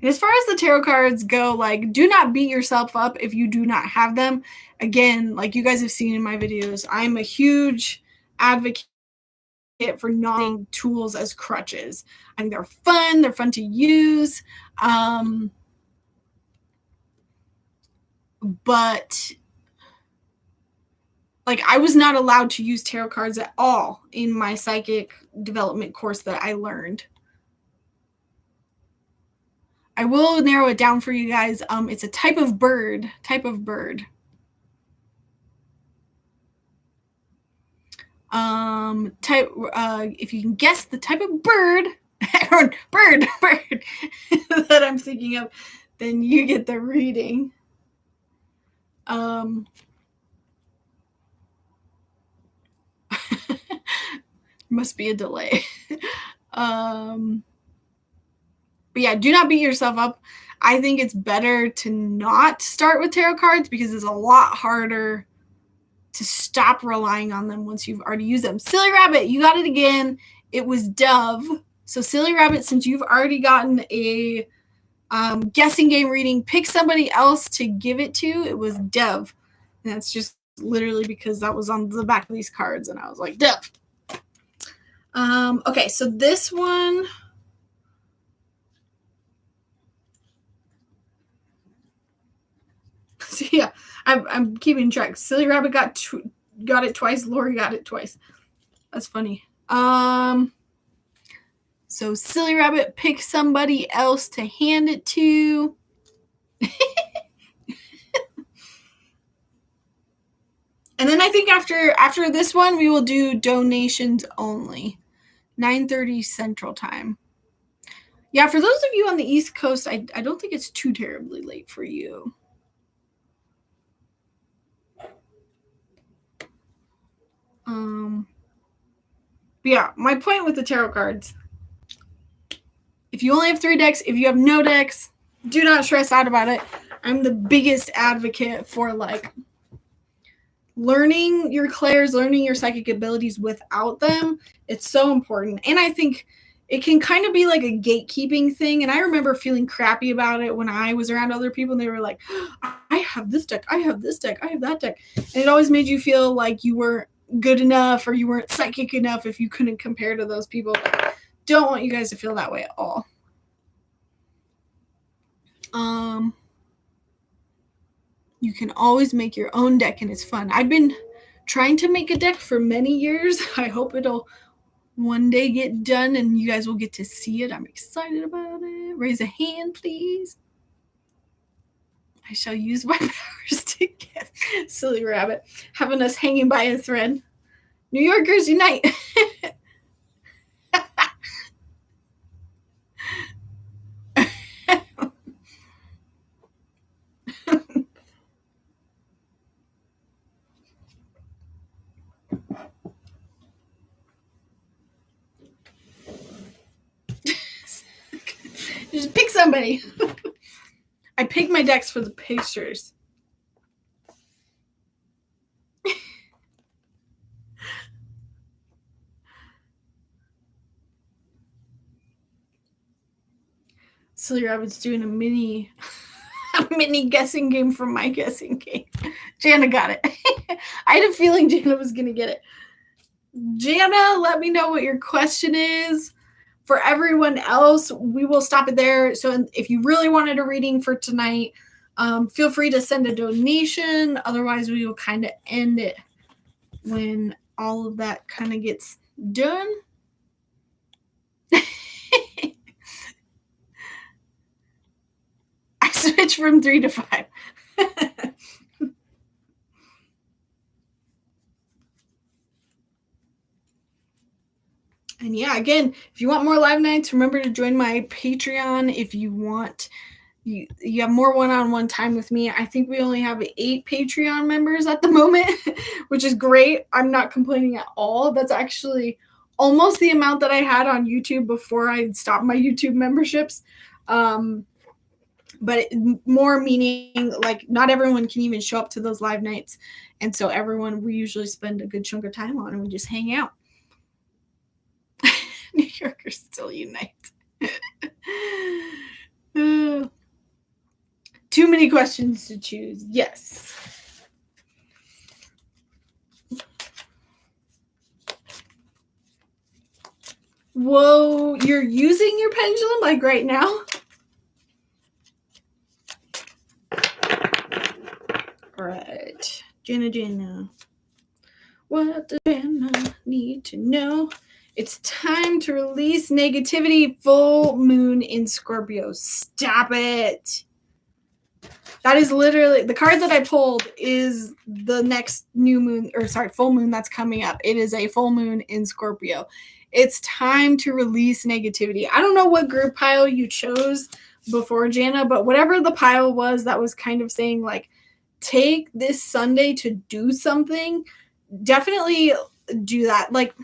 And as far as the tarot cards go, like, do not beat yourself up if you do not have them. Again, like you guys have seen in my videos, I'm a huge advocate for not using tools as crutches. I think they're fun to use. But like, I was not allowed to use tarot cards at all in my psychic development course that I learned. I will narrow it down for you guys. It's a type of bird. If you can guess the type of bird that I'm thinking of, then you get the reading. Must be a delay. But yeah, do not beat yourself up. I think it's better to not start with tarot cards because it's a lot harder to stop relying on them once you've already used them. Silly Rabbit, you got it again. It was Dove. So Silly Rabbit, since you've already gotten a guessing game reading, pick somebody else to give it to. It was Dove. And that's just literally because that was on the back of these cards. And I was like, Dove. Okay, so this one. So yeah, I'm keeping track. Silly Rabbit got it twice. Lori got it twice. That's funny. So Silly Rabbit, pick somebody else to hand it to. And then I think after this one, we will do donations only, 9:30 Central Time. Yeah, for those of you on the East Coast, I don't think it's too terribly late for you. But yeah, my point with the tarot cards, if you only have 3 decks, if you have no decks, do not stress out about it. I'm the biggest advocate for like learning your clairs, learning your psychic abilities without them. It's so important. And I think it can kind of be like a gatekeeping thing. And I remember feeling crappy about it when I was around other people and they were like, I have this deck, I have this deck, I have that deck. And it always made you feel like you weren't good enough or you weren't psychic enough if you couldn't compare to those people. But don't want you guys to feel that way at all. You can always make your own deck and it's fun. I've been trying to make a deck for many years. I hope it'll one day get done and you guys will get to see it. I'm excited about it. Raise a hand, please. I shall use my powers to get silly rabbit, having us hanging by a thread. New Yorkers unite. Just pick somebody. I pick my decks for the pictures. Silly Rabbit's doing a mini guessing game from my guessing game. Jana got it. I had a feeling Jana was going to get it. Jana, let me know what your question is. For everyone else, we will stop it there. So if you really wanted a reading for tonight, feel free to send a donation. Otherwise, we will kind of end it when all of that kind of gets done. I switch from 3 to 5. And yeah, again, if you want more live nights, remember to join my Patreon. If you want, you have more one-on-one time with me. I think we only have 8 Patreon members at the moment, which is great. I'm not complaining at all. That's actually almost the amount that I had on YouTube before I stopped my YouTube memberships. But more meaning like not everyone can even show up to those live nights. And so we usually spend a good chunk of time on and we just hang out. New Yorkers still unite. Too many questions to choose. Yes. Whoa, you're using your pendulum like right now? All right. Jana. What does Jana need to know? It's time to release negativity. Full moon in Scorpio. Stop it. That is literally the card that I pulled is the next full moon that's coming up. It is a full moon in Scorpio. It's time to release negativity. I don't know what group pile you chose before, Jana, but whatever the pile was that was kind of saying like, take this Sunday to do something, definitely do that. Like,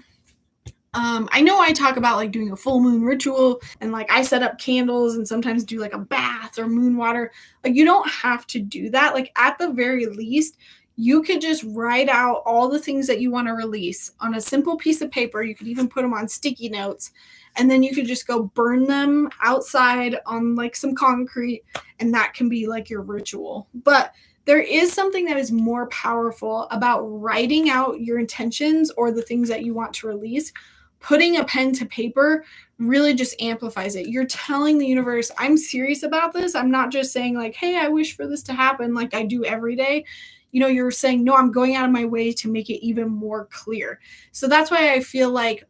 I know I talk about like doing a full moon ritual and like I set up candles and sometimes do like a bath or moon water. Like you don't have to do that. Like at the very least, you could just write out all the things that you want to release on a simple piece of paper. You could even put them on sticky notes and then you could just go burn them outside on like some concrete and that can be like your ritual. But there is something that is more powerful about writing out your intentions or the things that you want to release. Putting a pen to paper really just amplifies it. You're telling the universe, I'm serious about this. I'm not just saying like, hey, I wish for this to happen like I do every day. You know, you're saying, no, I'm going out of my way to make it even more clear. So that's why I feel like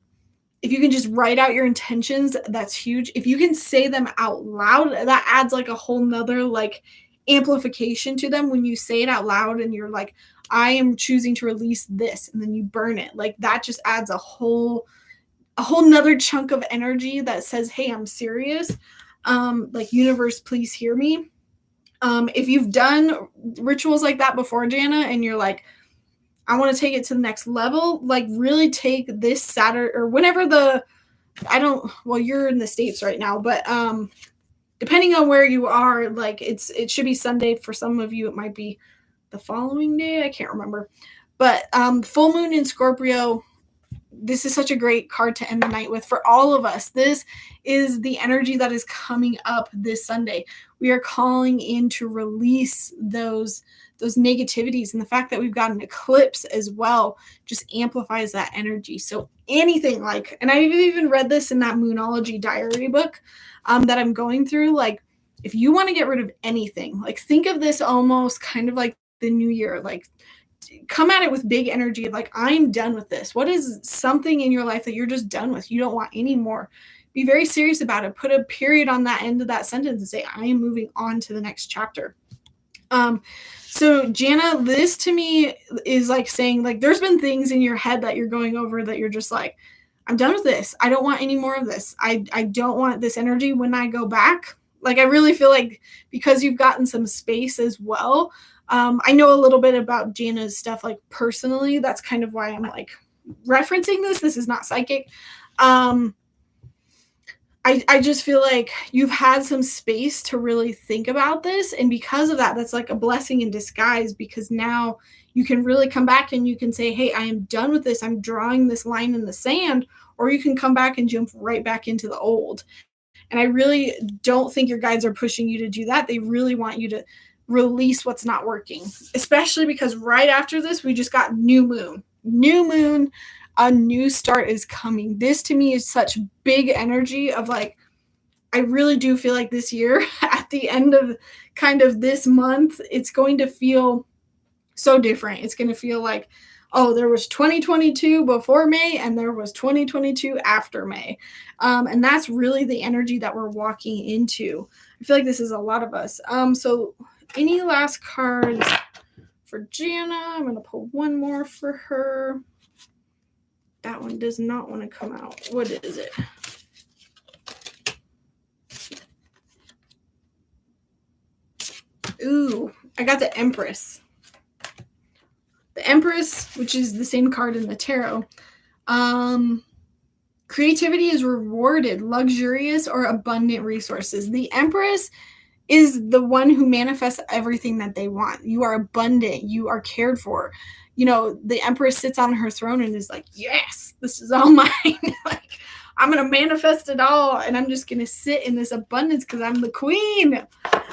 if you can just write out your intentions, that's huge. If you can say them out loud, that adds like a whole nother like amplification to them when you say it out loud and you're like, I am choosing to release this, and then you burn it. Like that just adds a whole nother chunk of energy that says, hey, I'm serious. Like, universe, please hear me. If you've done rituals like that before, Jana, and you're like, I want to take it to the next level, like really take this Saturday or whenever you're in the States right now, but depending on where you are, like it should be Sunday. For some of you, it might be the following day. I can't remember. But full moon in Scorpio, this is such a great card to end the night with for all of us. This is the energy that is coming up this Sunday. We are calling in to release those negativities, and the fact that we've got an eclipse as well just amplifies that energy. So anything like, and I've even read this in that Moonology diary book that I'm going through, like if you want to get rid of anything, like think of this almost kind of like the new year, like come at it with big energy of like, I'm done with this. What is something in your life that you're just done with? You don't want anymore. Be very serious about it. Put a period on that end of that sentence and say, I am moving on to the next chapter. So Jana, this to me is like saying, like, there's been things in your head that you're going over that you're just like, I'm done with this. I don't want any more of this. I don't want this energy when I go back. Like, I really feel like because you've gotten some space as well. I know a little bit about Jana's stuff, like personally. That's kind of why I'm like referencing this. This is not psychic. I just feel like you've had some space to really think about this. And because of that, that's like a blessing in disguise, because now you can really come back and you can say, hey, I am done with this. I'm drawing this line in the sand. Or you can come back and jump right back into the old. And I really don't think your guides are pushing you to do that. They really want you to release what's not working, especially because right after this, we just got new moon. New moon, a new start is coming. This to me is such big energy of like, I really do feel like this year at the end of kind of this month, it's going to feel so different. It's going to feel like, oh, there was 2022 before May and there was 2022 after May. And that's really the energy that we're walking into. I feel like this is a lot of us. So any last cards for Jana? I'm going to pull one more for her. That one does not want to come out. What is it? Ooh, I got the Empress. The Empress, which is the same card in the tarot. Creativity is rewarded, luxurious or abundant resources. The Empress is the one who manifests everything that they want. You are abundant. You are cared for. You know, the Empress sits on her throne and is like, yes, this is all mine. Like, I'm going to manifest it all. And I'm just going to sit in this abundance because I'm the queen.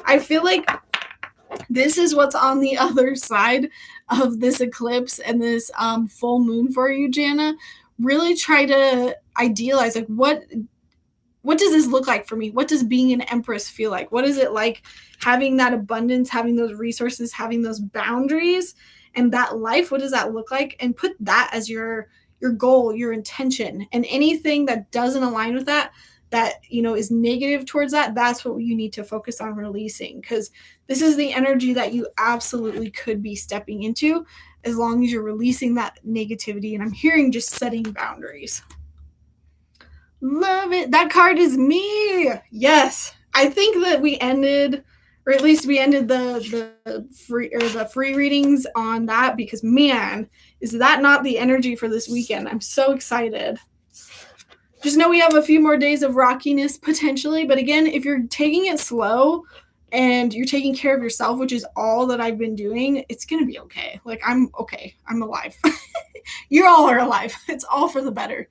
I feel like this is what's on the other side of this eclipse and this full moon for you, Jana. Really try to idealize, like, what does this look like for me? What does being an Empress feel like? What is it like having that abundance, having those resources, having those boundaries and that life? What does that look like? And put that as your goal, your intention. And anything that doesn't align with that, you know, is negative towards that, that's what you need to focus on releasing, because this is the energy that you absolutely could be stepping into as long as you're releasing that negativity. And I'm hearing just setting boundaries. Love it. That card is me. Yes. I think that we ended, or at least we ended the free readings on that, because man, is that not the energy for this weekend? I'm so excited. Just know we have a few more days of rockiness potentially. But again, if you're taking it slow and you're taking care of yourself, which is all that I've been doing, it's going to be okay. Like, I'm okay. I'm alive. You all are alive. It's all for the better.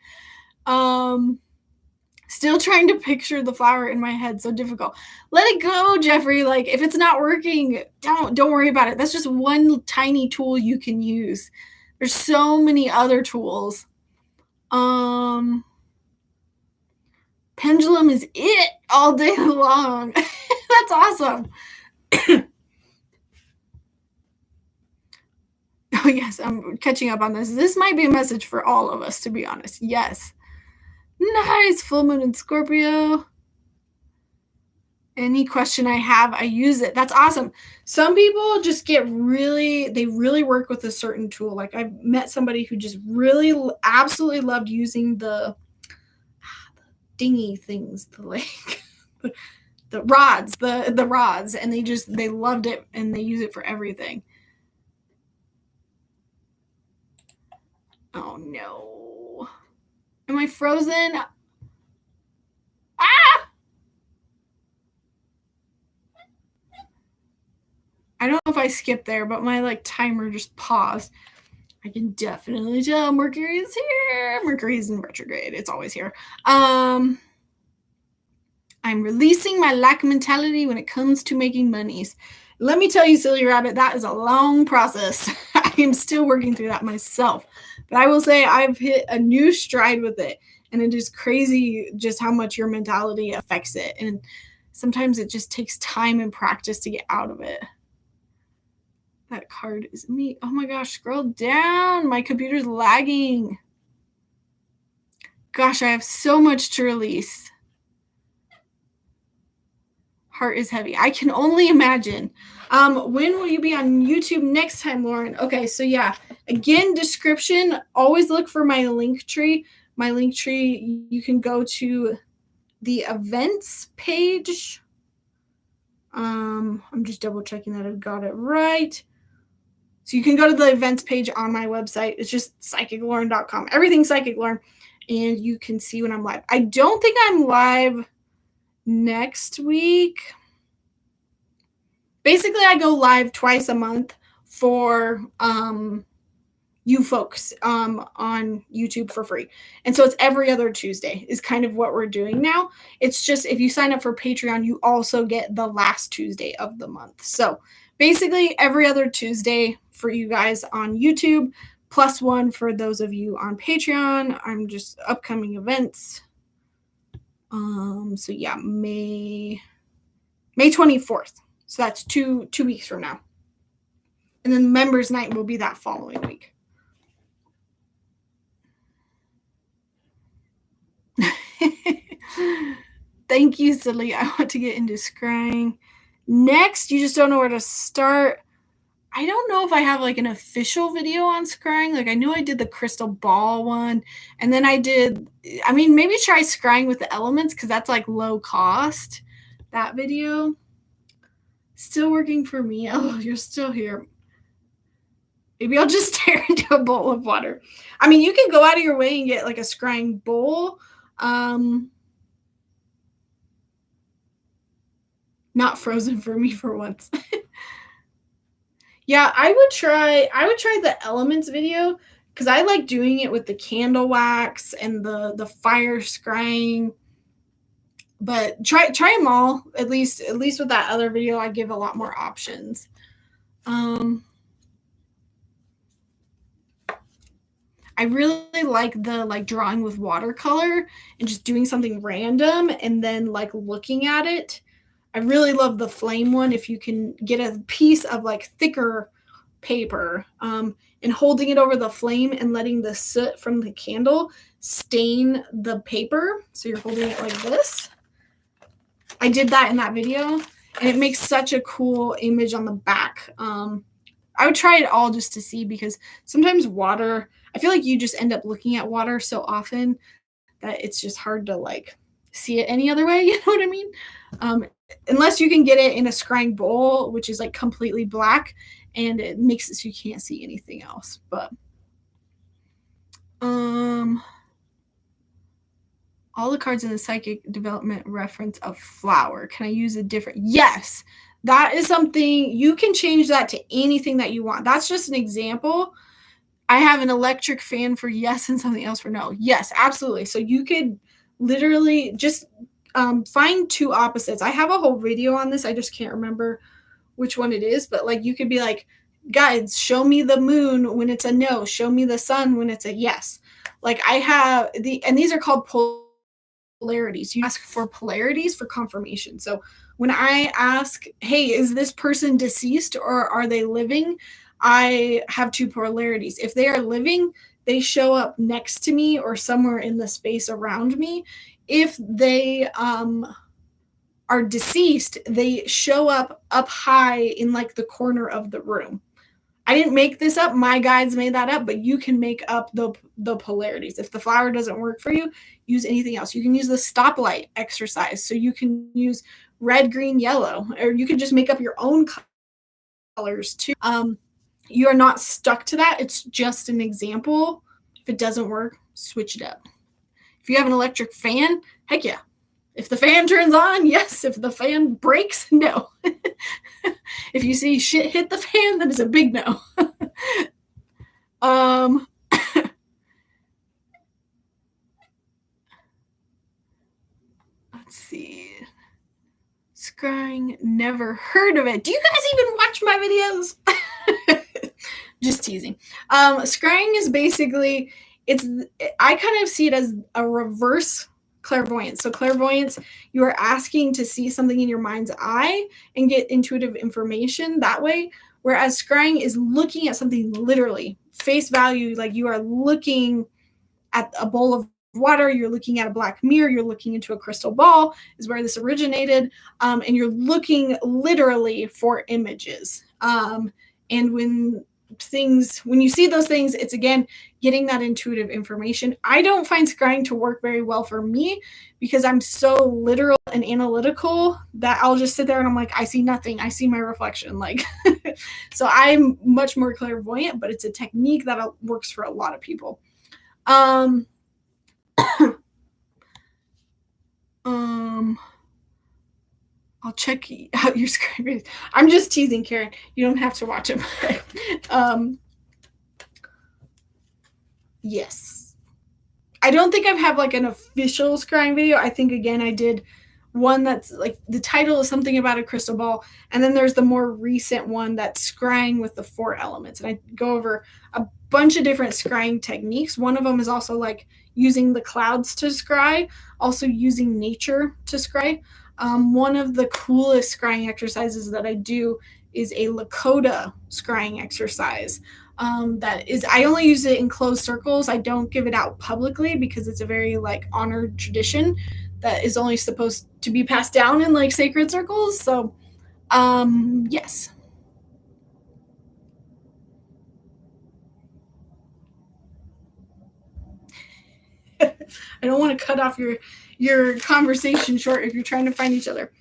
Still trying to picture the flower in my head. So difficult. Let it go, Jeffrey. Like, if it's not working, don't worry about it. That's just one tiny tool you can use. There's so many other tools. Pendulum is it all day long. That's awesome. Oh, yes, I'm catching up on this. This might be a message for all of us, to be honest. Yes. Nice. Full moon in Scorpio. Any question I have, I use it. That's awesome. Some people just they really work with a certain tool. Like I've met somebody who just really absolutely loved using the dingy things, the rods, the rods, and they loved it and they use it for everything. Oh no. Am I frozen? Ah! I don't know if I skipped there, but my timer just paused. I can definitely tell Mercury is here. Mercury is in retrograde. It's always here. I'm releasing my lack mentality when it comes to making monies. Let me tell you, Silly Rabbit, that is a long process. I am still working through that myself. But I will say I've hit a new stride with it. And it is crazy just how much your mentality affects it. And sometimes it just takes time and practice to get out of it. That card is me. Oh my gosh, scroll down. My computer's lagging. Gosh, I have so much to release. Heart is heavy. I can only imagine. When will you be on YouTube next time, Lauren? Okay, so yeah, again, description. Always look for my link tree. My link tree, you can go to the events page. I'm just double checking that I've got it right. So you can go to the events page on my website. It's just psychiclauren.com. Everything's Psychic Lauren. And you can see when I'm live. I don't think I'm live next week. Basically, I go live twice a month for you folks on YouTube for free. And so it's every other Tuesday is kind of what we're doing now. It's just if you sign up for Patreon, you also get the last Tuesday of the month. So basically every other Tuesday for you guys on YouTube, plus one for those of you on Patreon. I'm just upcoming events. So yeah, May 24th. So that's two weeks from now. And then members night will be that following week. Thank you, Silly. I want to get into scrying. Next, you just don't know where to start. I don't know if I have an official video on scrying. I know I did the crystal ball one, and then maybe try scrying with the elements because that's low cost. That video. Still working for me. Oh, you're still here. Maybe I'll just stare into a bowl of water. You can go out of your way and get a scrying bowl. Not frozen for me for once. Yeah, I would try the elements video because I like doing it with the candle wax and the fire scrying. But try them all. At least with that other video, I give a lot more options. I really like the drawing with watercolor and just doing something random and then looking at it. I really love the flame one. If you can get a piece of thicker paper and holding it over the flame and letting the soot from the candle stain the paper. So you're holding it like this. I did that in that video and it makes such a cool image on the back. I would try it all just to see because sometimes water, I feel like you just end up looking at water so often that it's just hard to see it any other way. You know what I mean? Unless you can get it in a scrying bowl, which is completely black and it makes it so you can't see anything else. But all the cards in the psychic development reference a flower. Can I use a different? Yes, that is something you can change that to anything that you want. That's just an example. I have an electric fan for yes and something else for no. Yes, absolutely. So you could literally just find two opposites. I have a whole video on this. I just can't remember which one it is, but you could be guides, show me the moon when it's a no, show me the sun when it's a yes. I have and these are called polarities. You ask for polarities for confirmation. So when I ask, hey, is this person deceased or are they living? I have two polarities. If they are living, they show up next to me or somewhere in the space around me. If they are deceased, they show up high in like the corner of the room. I didn't make this up. My guides made that up, but you can make up the polarities. If the flower doesn't work for you, use anything else. You can use the stoplight exercise. So you can use red, green, yellow, or you can just make up your own colors too. You are not stuck to that. It's just an example. If it doesn't work, switch it up. If you have an electric fan, heck yeah. If the fan turns on, yes. If the fan breaks, no. If you see shit hit the fan, then it's a big no. Let's see. Scrying, never heard of it. Do you guys even watch my videos? Just teasing. Scrying is basically, I kind of see it as a reverse clairvoyance. So clairvoyance, you are asking to see something in your mind's eye and get intuitive information that way. Whereas scrying is looking at something literally, face value, like you are looking at a bowl of water, you're looking at a black mirror, you're looking into a crystal ball, is where this originated, and you're looking literally for images. And when you see those things, it's again getting that intuitive information. I don't find scrying to work very well for me because I'm so literal and analytical that I'll just sit there and I'm like, I see nothing. I see my reflection. Like, so I'm much more clairvoyant, but it's a technique that works for a lot of people. I'll check out your screen. I'm just teasing, Karen. You don't have to watch it. Yes. I don't think I've had like an official scrying video. I think again I did one that's like the title is something about a crystal ball, and then there's the more recent one that's scrying with the 4 elements, and I go over a bunch of different scrying techniques. One of them is also like using the clouds to scry, also using nature to scry. One of the coolest scrying exercises that I do is a Lakota scrying exercise. That is, I only use it in closed circles. I don't give it out publicly because it's a very like honored tradition that is only supposed to be passed down in like sacred circles. So, yes. I don't want to cut off your conversation short if you're trying to find each other.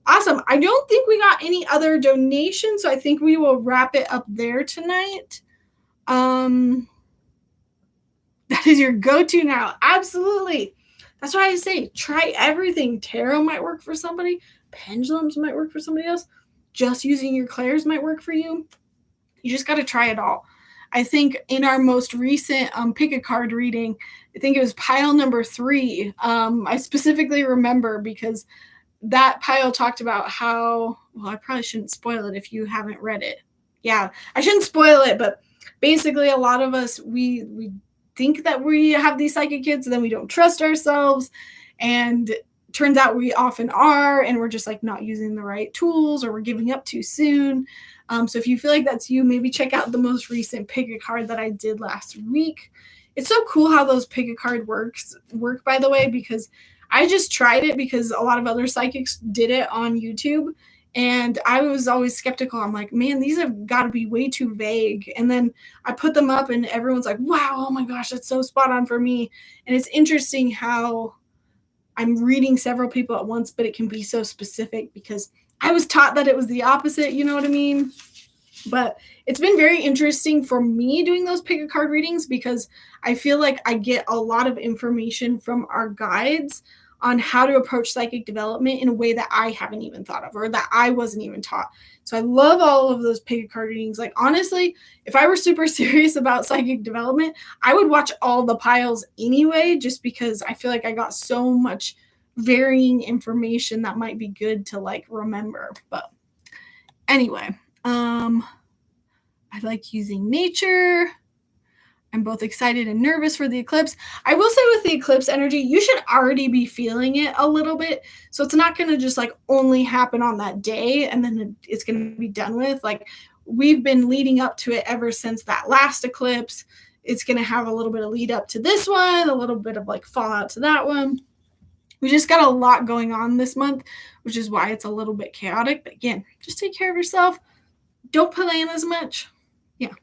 Awesome. I don't think we got any other donations, so I think we will wrap it up there tonight. That is your go-to now. Absolutely. That's why I say try everything. Tarot might work for somebody. Pendulums might work for somebody else. Just using your clairs might work for you. You just got to try it all. I think in our most recent pick a card reading, I think it was pile number 3. I specifically remember because that pile talked about how, well, I probably shouldn't spoil it if you haven't read it. Yeah, I shouldn't spoil it, but basically a lot of us, we think that we have these psychic kids, and then we don't trust ourselves, and turns out we often are, and we're just like not using the right tools, or we're giving up too soon. So if you feel like that's you, maybe check out the most recent pick a card that I did last week. It's so cool how those pick a card work, by the way, because I just tried it because a lot of other psychics did it on YouTube, and I was always skeptical. I'm like, man, these have got to be way too vague. And then I put them up and everyone's like, wow, oh my gosh, that's so spot on for me. And it's interesting how I'm reading several people at once, but it can be so specific because I was taught that it was the opposite. You know what I mean? But it's been very interesting for me doing those pick a card readings because I feel like I get a lot of information from our guides on how to approach psychic development in a way that I haven't even thought of or that I wasn't even taught. So I love all of those pick a card readings. Like, honestly, if I were super serious about psychic development, I would watch all the piles anyway, just because I feel like I got so much varying information that might be good to like remember. But anyway, I like using nature. I'm both excited and nervous for the eclipse. I will say with the eclipse energy, you should already be feeling it a little bit. So it's not going to just like only happen on that day and then it's going to be done with. Like, we've been leading up to it ever since that last eclipse. It's going to have a little bit of lead up to this one, a little bit of like fallout to that one. We just got a lot going on this month, which is why it's a little bit chaotic. But again, just take care of yourself. Don't plan as much. Yeah.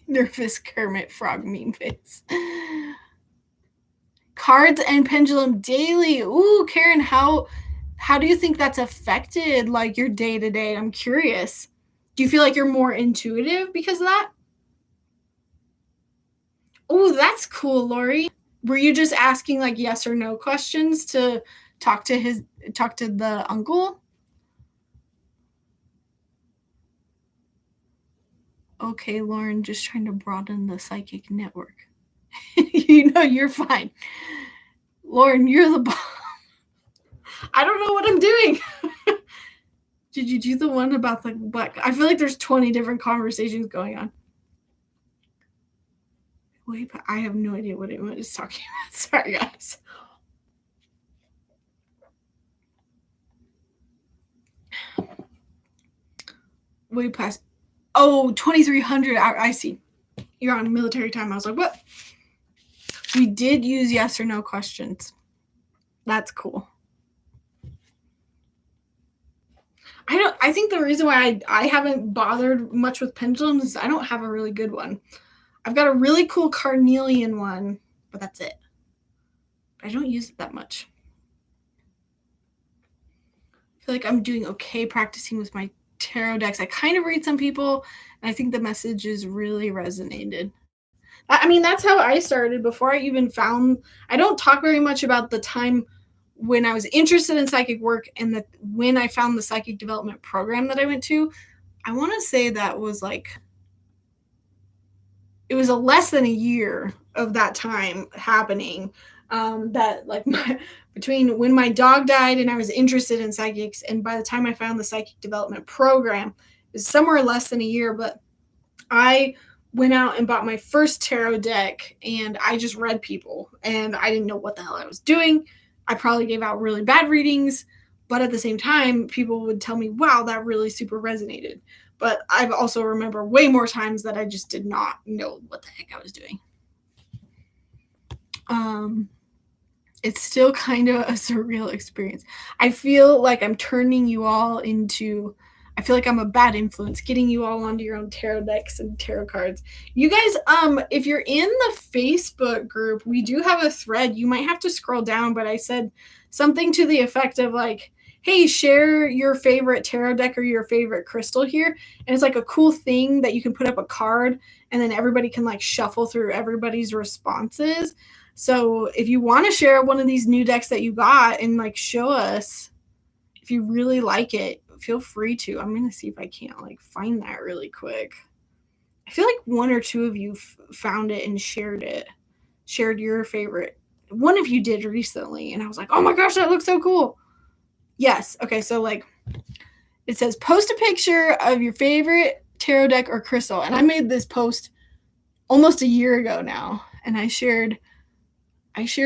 Nervous Kermit Frog meme face. Cards and pendulum daily. Ooh, Karen, how do you think that's affected like your day to day? I'm curious. Do you feel like you're more intuitive because of that? Oh, that's cool, Lori. Were you just asking like yes or no questions to talk to the uncle? Okay, Lauren, just trying to broaden the psychic network. You're fine. Lauren, you're the boss. I don't know what I'm doing. Did you do the one about the black? I feel like there's 20 different conversations going on. Wait, but I have no idea what anyone is talking about. Sorry, guys. Way past. Oh, 2300. I see. You're on military time. I was like, what? We did use yes or no questions. That's cool. I think the reason why I haven't bothered much with pendulums is I don't have a really good one. I've got a really cool carnelian one, but that's it. I don't use it that much. I feel like I'm doing okay practicing with my tarot decks. I kind of read some people, and I think the messages really resonated. I mean, that's how I started before I even found. I don't talk very much about the time when I was interested in psychic work and when I found the psychic development program that I went to. I want to say that was like, it was a less than a year of that time happening. That like between when my dog died and I was interested in psychics, and by the time I found the psychic development program, it was somewhere less than a year. But I went out and bought my first tarot deck, and I just read people, and I didn't know what the hell I was doing. I probably gave out really bad readings, but at the same time, people would tell me, wow, that really super resonated. But I also remember way more times that I just did not know what the heck I was doing. It's still kind of a surreal experience. I feel like I'm turning you all into, I feel like I'm a bad influence, getting you all onto your own tarot decks and tarot cards. You guys, if you're in the Facebook group, we do have a thread. You might have to scroll down, but I said something to the effect of like, hey, share your favorite tarot deck or your favorite crystal here. And it's like a cool thing that you can put up a card, and then everybody can like shuffle through everybody's responses. So if you want to share one of these new decks that you got and like show us if you really like it, feel free to. I'm going to see if I can't like find that really quick. I feel like one or two of you found it and shared your favorite. One of you did recently, and I was like, oh my gosh, that looks so cool. Yes. Okay. So like it says post a picture of your favorite tarot deck or crystal. And I made this post almost a year ago now. And I shared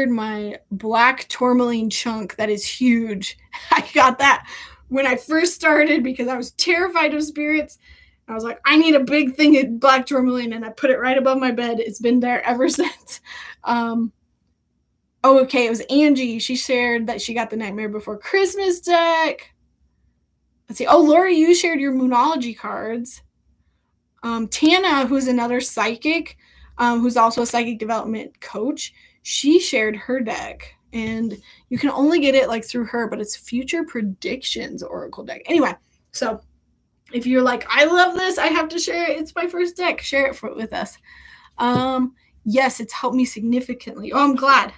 my black tourmaline chunk that is huge. I got that when I first started because I was terrified of spirits. I was like, I need a big thing of black tourmaline, and I put it right above my bed. It's been there ever since. Okay, it was Angie. She shared that she got the Nightmare Before Christmas deck. Let's see. Oh, Lori, you shared your Moonology cards. Tana, who's another psychic, who's also a psychic development coach, she shared her deck, and you can only get it like through her, but it's Future Predictions Oracle deck. Anyway, so if you're like, I love this, I have to share it, it's my first deck, share it with us. Yes, it's helped me significantly. Oh, I'm glad.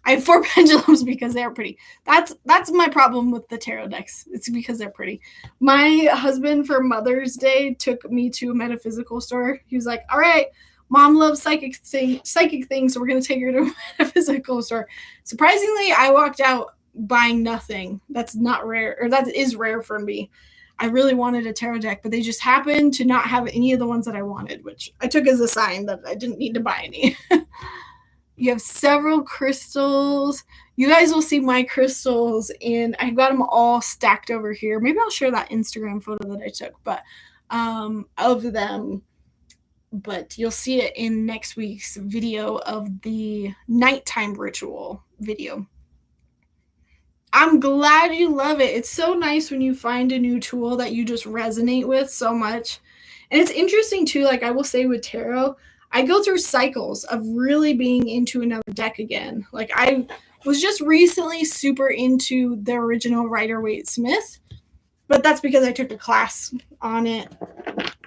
I have 4 pendulums because they're pretty. That's my problem with the tarot decks. It's because they're pretty. My husband for Mother's Day took me to a metaphysical store. He was like, all right, Mom loves psychic things, so we're going to take her to a metaphysical store. Surprisingly, I walked out buying nothing. That's not rare, or that is rare for me. I really wanted a tarot deck, but they just happened to not have any of the ones that I wanted, which I took as a sign that I didn't need to buy any. You have several crystals. You guys will see my crystals, and I've got them all stacked over here. Maybe I'll share that Instagram photo that I took, but of them, but you'll see it in next week's video of the nighttime ritual video. I'm glad you love it. It's so nice when you find a new tool that you just resonate with so much. And it's interesting too, like I will say with tarot, I go through cycles of really being into another deck again. Like I was just recently super into the original Rider-Waite-Smith, but that's because I took a class on it,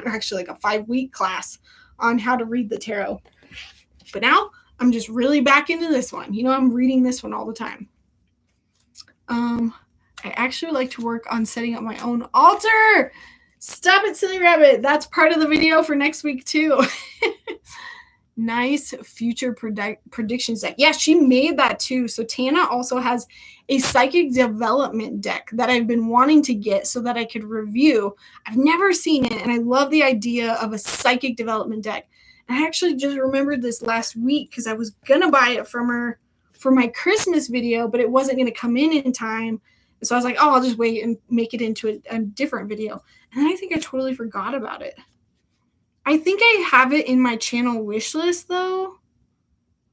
actually like a 5-week class on how to read the tarot. But now I'm just really back into this one. You know, I'm reading this one all the time. I actually like to work on setting up my own altar. Stop it, silly rabbit. That's part of the video for next week too. Nice future predictions deck. Yeah, she made that too. So Tana also has a psychic development deck that I've been wanting to get so that I could review. I've never seen it, and I love the idea of a psychic development deck. And I actually just remembered this last week because I was going to buy it from her for my Christmas video, but it wasn't going to come in time. So I was like, oh, I'll just wait and make it into a different video. And then I think I totally forgot about it. I think I have it in my channel wish list, though.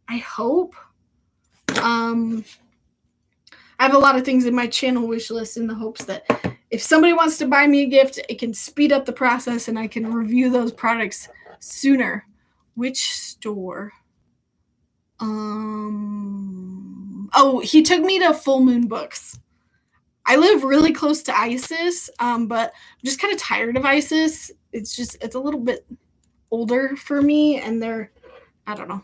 I hope. I have a lot of things in my channel wish list in the hopes that if somebody wants to buy me a gift, it can speed up the process and I can review those products sooner. Which store? Oh, he took me to Full Moon Books. I live really close to Isis, but I'm just kind of tired of Isis. It's a little bit older for me, and I don't know.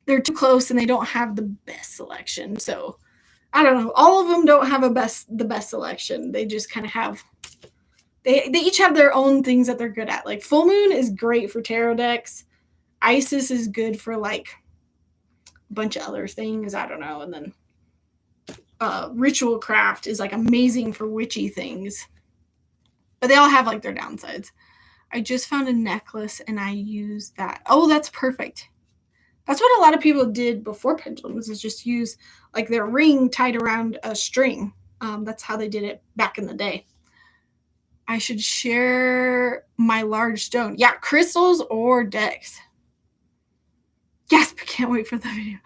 They're too close, and they don't have the best selection. So, I don't know. All of them don't have the best selection. They just kind of have, they each have their own things that they're good at. Like, Full Moon is great for tarot decks. Isis is good for, like, a bunch of other things. I don't know. And then Ritual Craft is, like, amazing for witchy things. But they all have, like, their downsides. I just found a necklace, and I used that. Oh, that's perfect. That's what a lot of people did before pendulums, is just use, like, their ring tied around a string. That's how they did it back in the day. I should share my large stone. Yeah, crystals or decks. Yes, I can't wait for the video.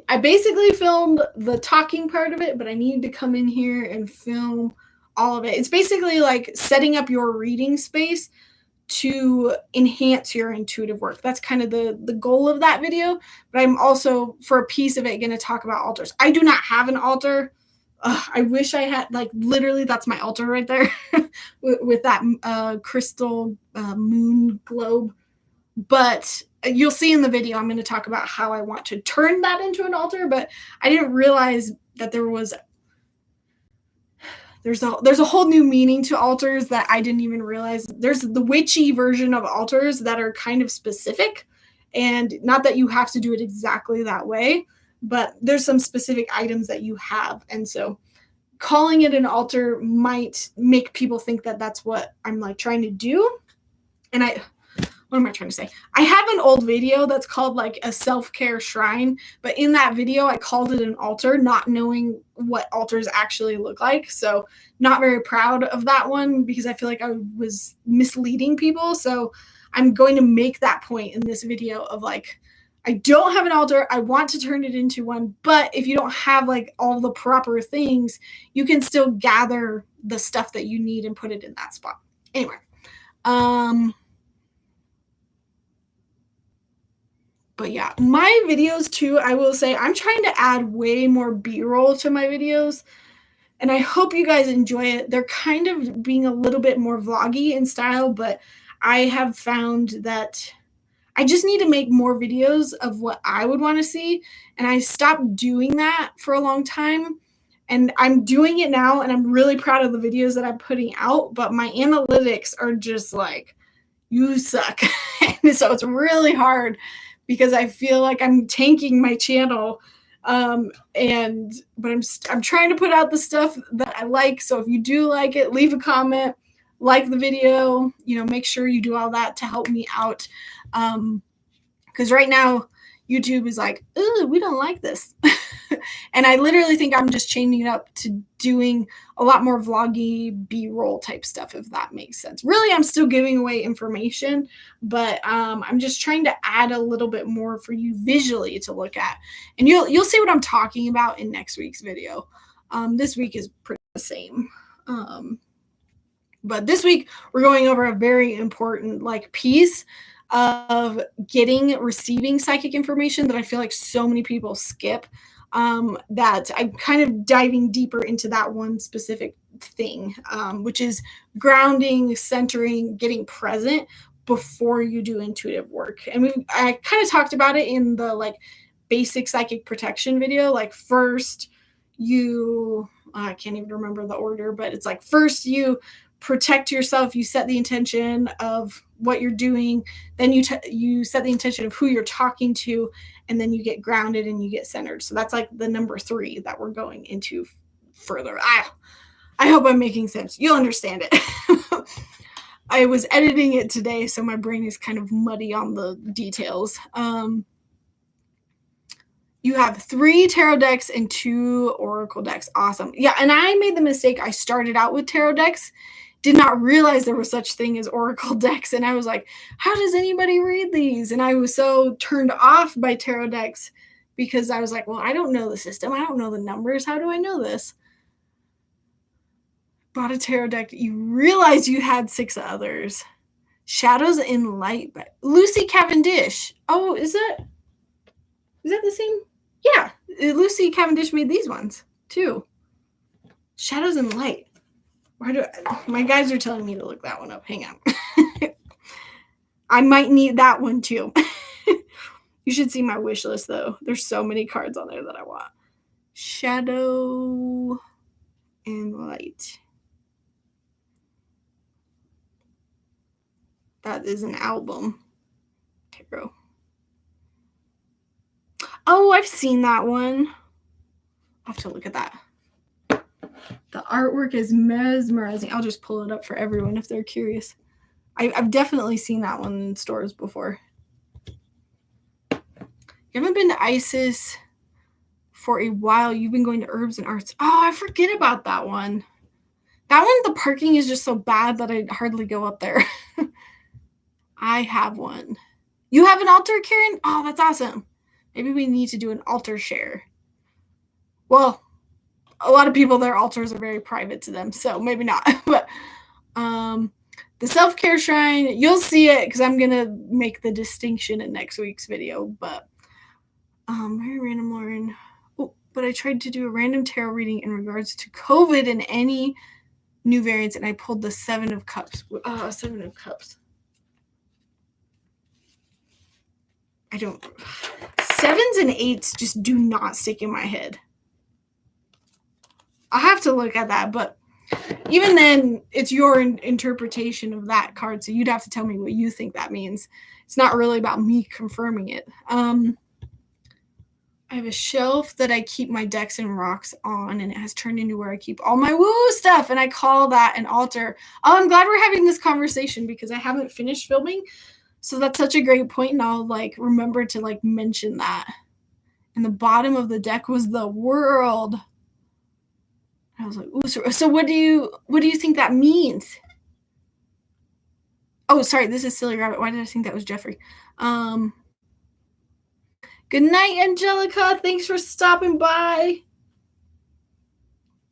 I basically filmed the talking part of it, but I need to come in here and film all of it. It's basically like setting up your reading space to enhance your intuitive work. That's kind of the goal of that video. But I'm also, for a piece of it, going to talk about altars. I do not have an altar. I wish I had, like, literally that's my altar right there with that crystal moon globe. But you'll see in the video, I'm going to talk about how I want to turn that into an altar. But I didn't realize that there's a whole new meaning to altars that I didn't even realize. There's the witchy version of altars that are kind of specific, and not that you have to do it exactly that way, but there's some specific items that you have. And so calling it an altar might make people think that that's what I'm, like, trying to do. And what am I trying to say? I have an old video that's called, like, a self-care shrine, but in that video I called it an altar, not knowing what altars actually look like. So not very proud of that one because I feel like I was misleading people. So I'm going to make that point in this video of, like, I don't have an altar. I want to turn it into one, but if you don't have, like, all the proper things, you can still gather the stuff that you need and put it in that spot. Anyway, but yeah, my videos too, I will say I'm trying to add way more B-roll to my videos, and I hope you guys enjoy it. They're kind of being a little bit more vloggy in style, but I have found that I just need to make more videos of what I would want to see, and I stopped doing that for a long time, and I'm doing it now, and I'm really proud of the videos that I'm putting out, but my analytics are just like, you suck. And so it's really hard because I feel like I'm tanking my channel. But I'm trying to put out the stuff that I like. So if you do like it, leave a comment, like the video, make sure you do all that to help me out. Because right now YouTube is like, ooh, we don't like this. And I literally think I'm just changing it up to doing a lot more vloggy B-roll type stuff, if that makes sense. Really, I'm still giving away information, but I'm just trying to add a little bit more for you visually to look at. And you'll see what I'm talking about in next week's video. This week is pretty the same. But this week we're going over a very important piece of receiving psychic information that I feel like so many people skip, that I'm kind of diving deeper into that one specific thing, which is grounding, centering, getting present before you do intuitive work. And I kind of talked about it in the basic psychic protection video. First I can't even remember the order, but it's first you protect yourself, you set the intention of what you're doing, then you set the intention of who you're talking to, and then you get grounded and you get centered. So that's the number 3 that we're going into further. I hope I'm making sense. You'll understand it. I was editing it today, so my brain is kind of muddy on the details. You have 3 tarot decks and 2 oracle decks. Awesome. Yeah, and I made the mistake. I started out with tarot decks, did not realize there was such thing as oracle decks, and I was like, how does anybody read these? And I was so turned off by tarot decks because I was like, well, I don't know the system. I don't know the numbers. How do I know this? Bought a tarot deck. You realize you had 6 others. Shadows in Light by Lucy Cavendish. Oh, is that the same? Yeah, Lucy Cavendish made these ones too. Shadows in Light. My guys are telling me to look that one up. Hang on. I might need that one too. You should see my wish list though. There's so many cards on there that I want. Shadow and Light. That is an album. Tarot. Oh, I've seen that one. I'll have to look at that. The artwork is mesmerizing. I'll just pull it up for everyone if they're curious. I've definitely seen that one in stores before. You haven't been to Isis for a while. You've been going to Herbs and Arts. Oh, I forget about that one. That one, the parking is just so bad that I hardly go up there. I have one. You have an altar, Karen? Oh, that's awesome. Maybe we need to do an altar share. Well, a lot of people, their altars are very private to them, so maybe not. But the self-care shrine, you'll see it because I'm going to make the distinction in next week's video. But very random, Lauren. Oh, but I tried to do a random tarot reading in regards to COVID and any new variants, and I pulled the 7 of Cups. 7 of Cups. I don't. 7s and 8s just do not stick in my head. I'll have to look at that, but even then, it's your interpretation of that card, so you'd have to tell me what you think that means. It's not really about me confirming it. I have a shelf that I keep my decks and rocks on, and it has turned into where I keep all my woo stuff, and I call that an altar. Oh, I'm glad we're having this conversation because I haven't finished filming, so that's such a great point, and I'll remember to mention that. And the bottom of the deck was the World. I was like, ooh, so what do you think that means? Oh, sorry, this is Silly Rabbit. Why did I think that was Jeffrey? Good night, Angelica. Thanks for stopping by.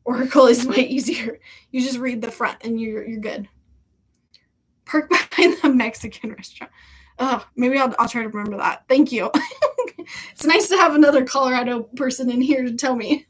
Oracle is way easier. You just read the front and you're good. Park behind the Mexican restaurant. Maybe I'll try to remember that. Thank you. It's nice to have another Colorado person in here to tell me.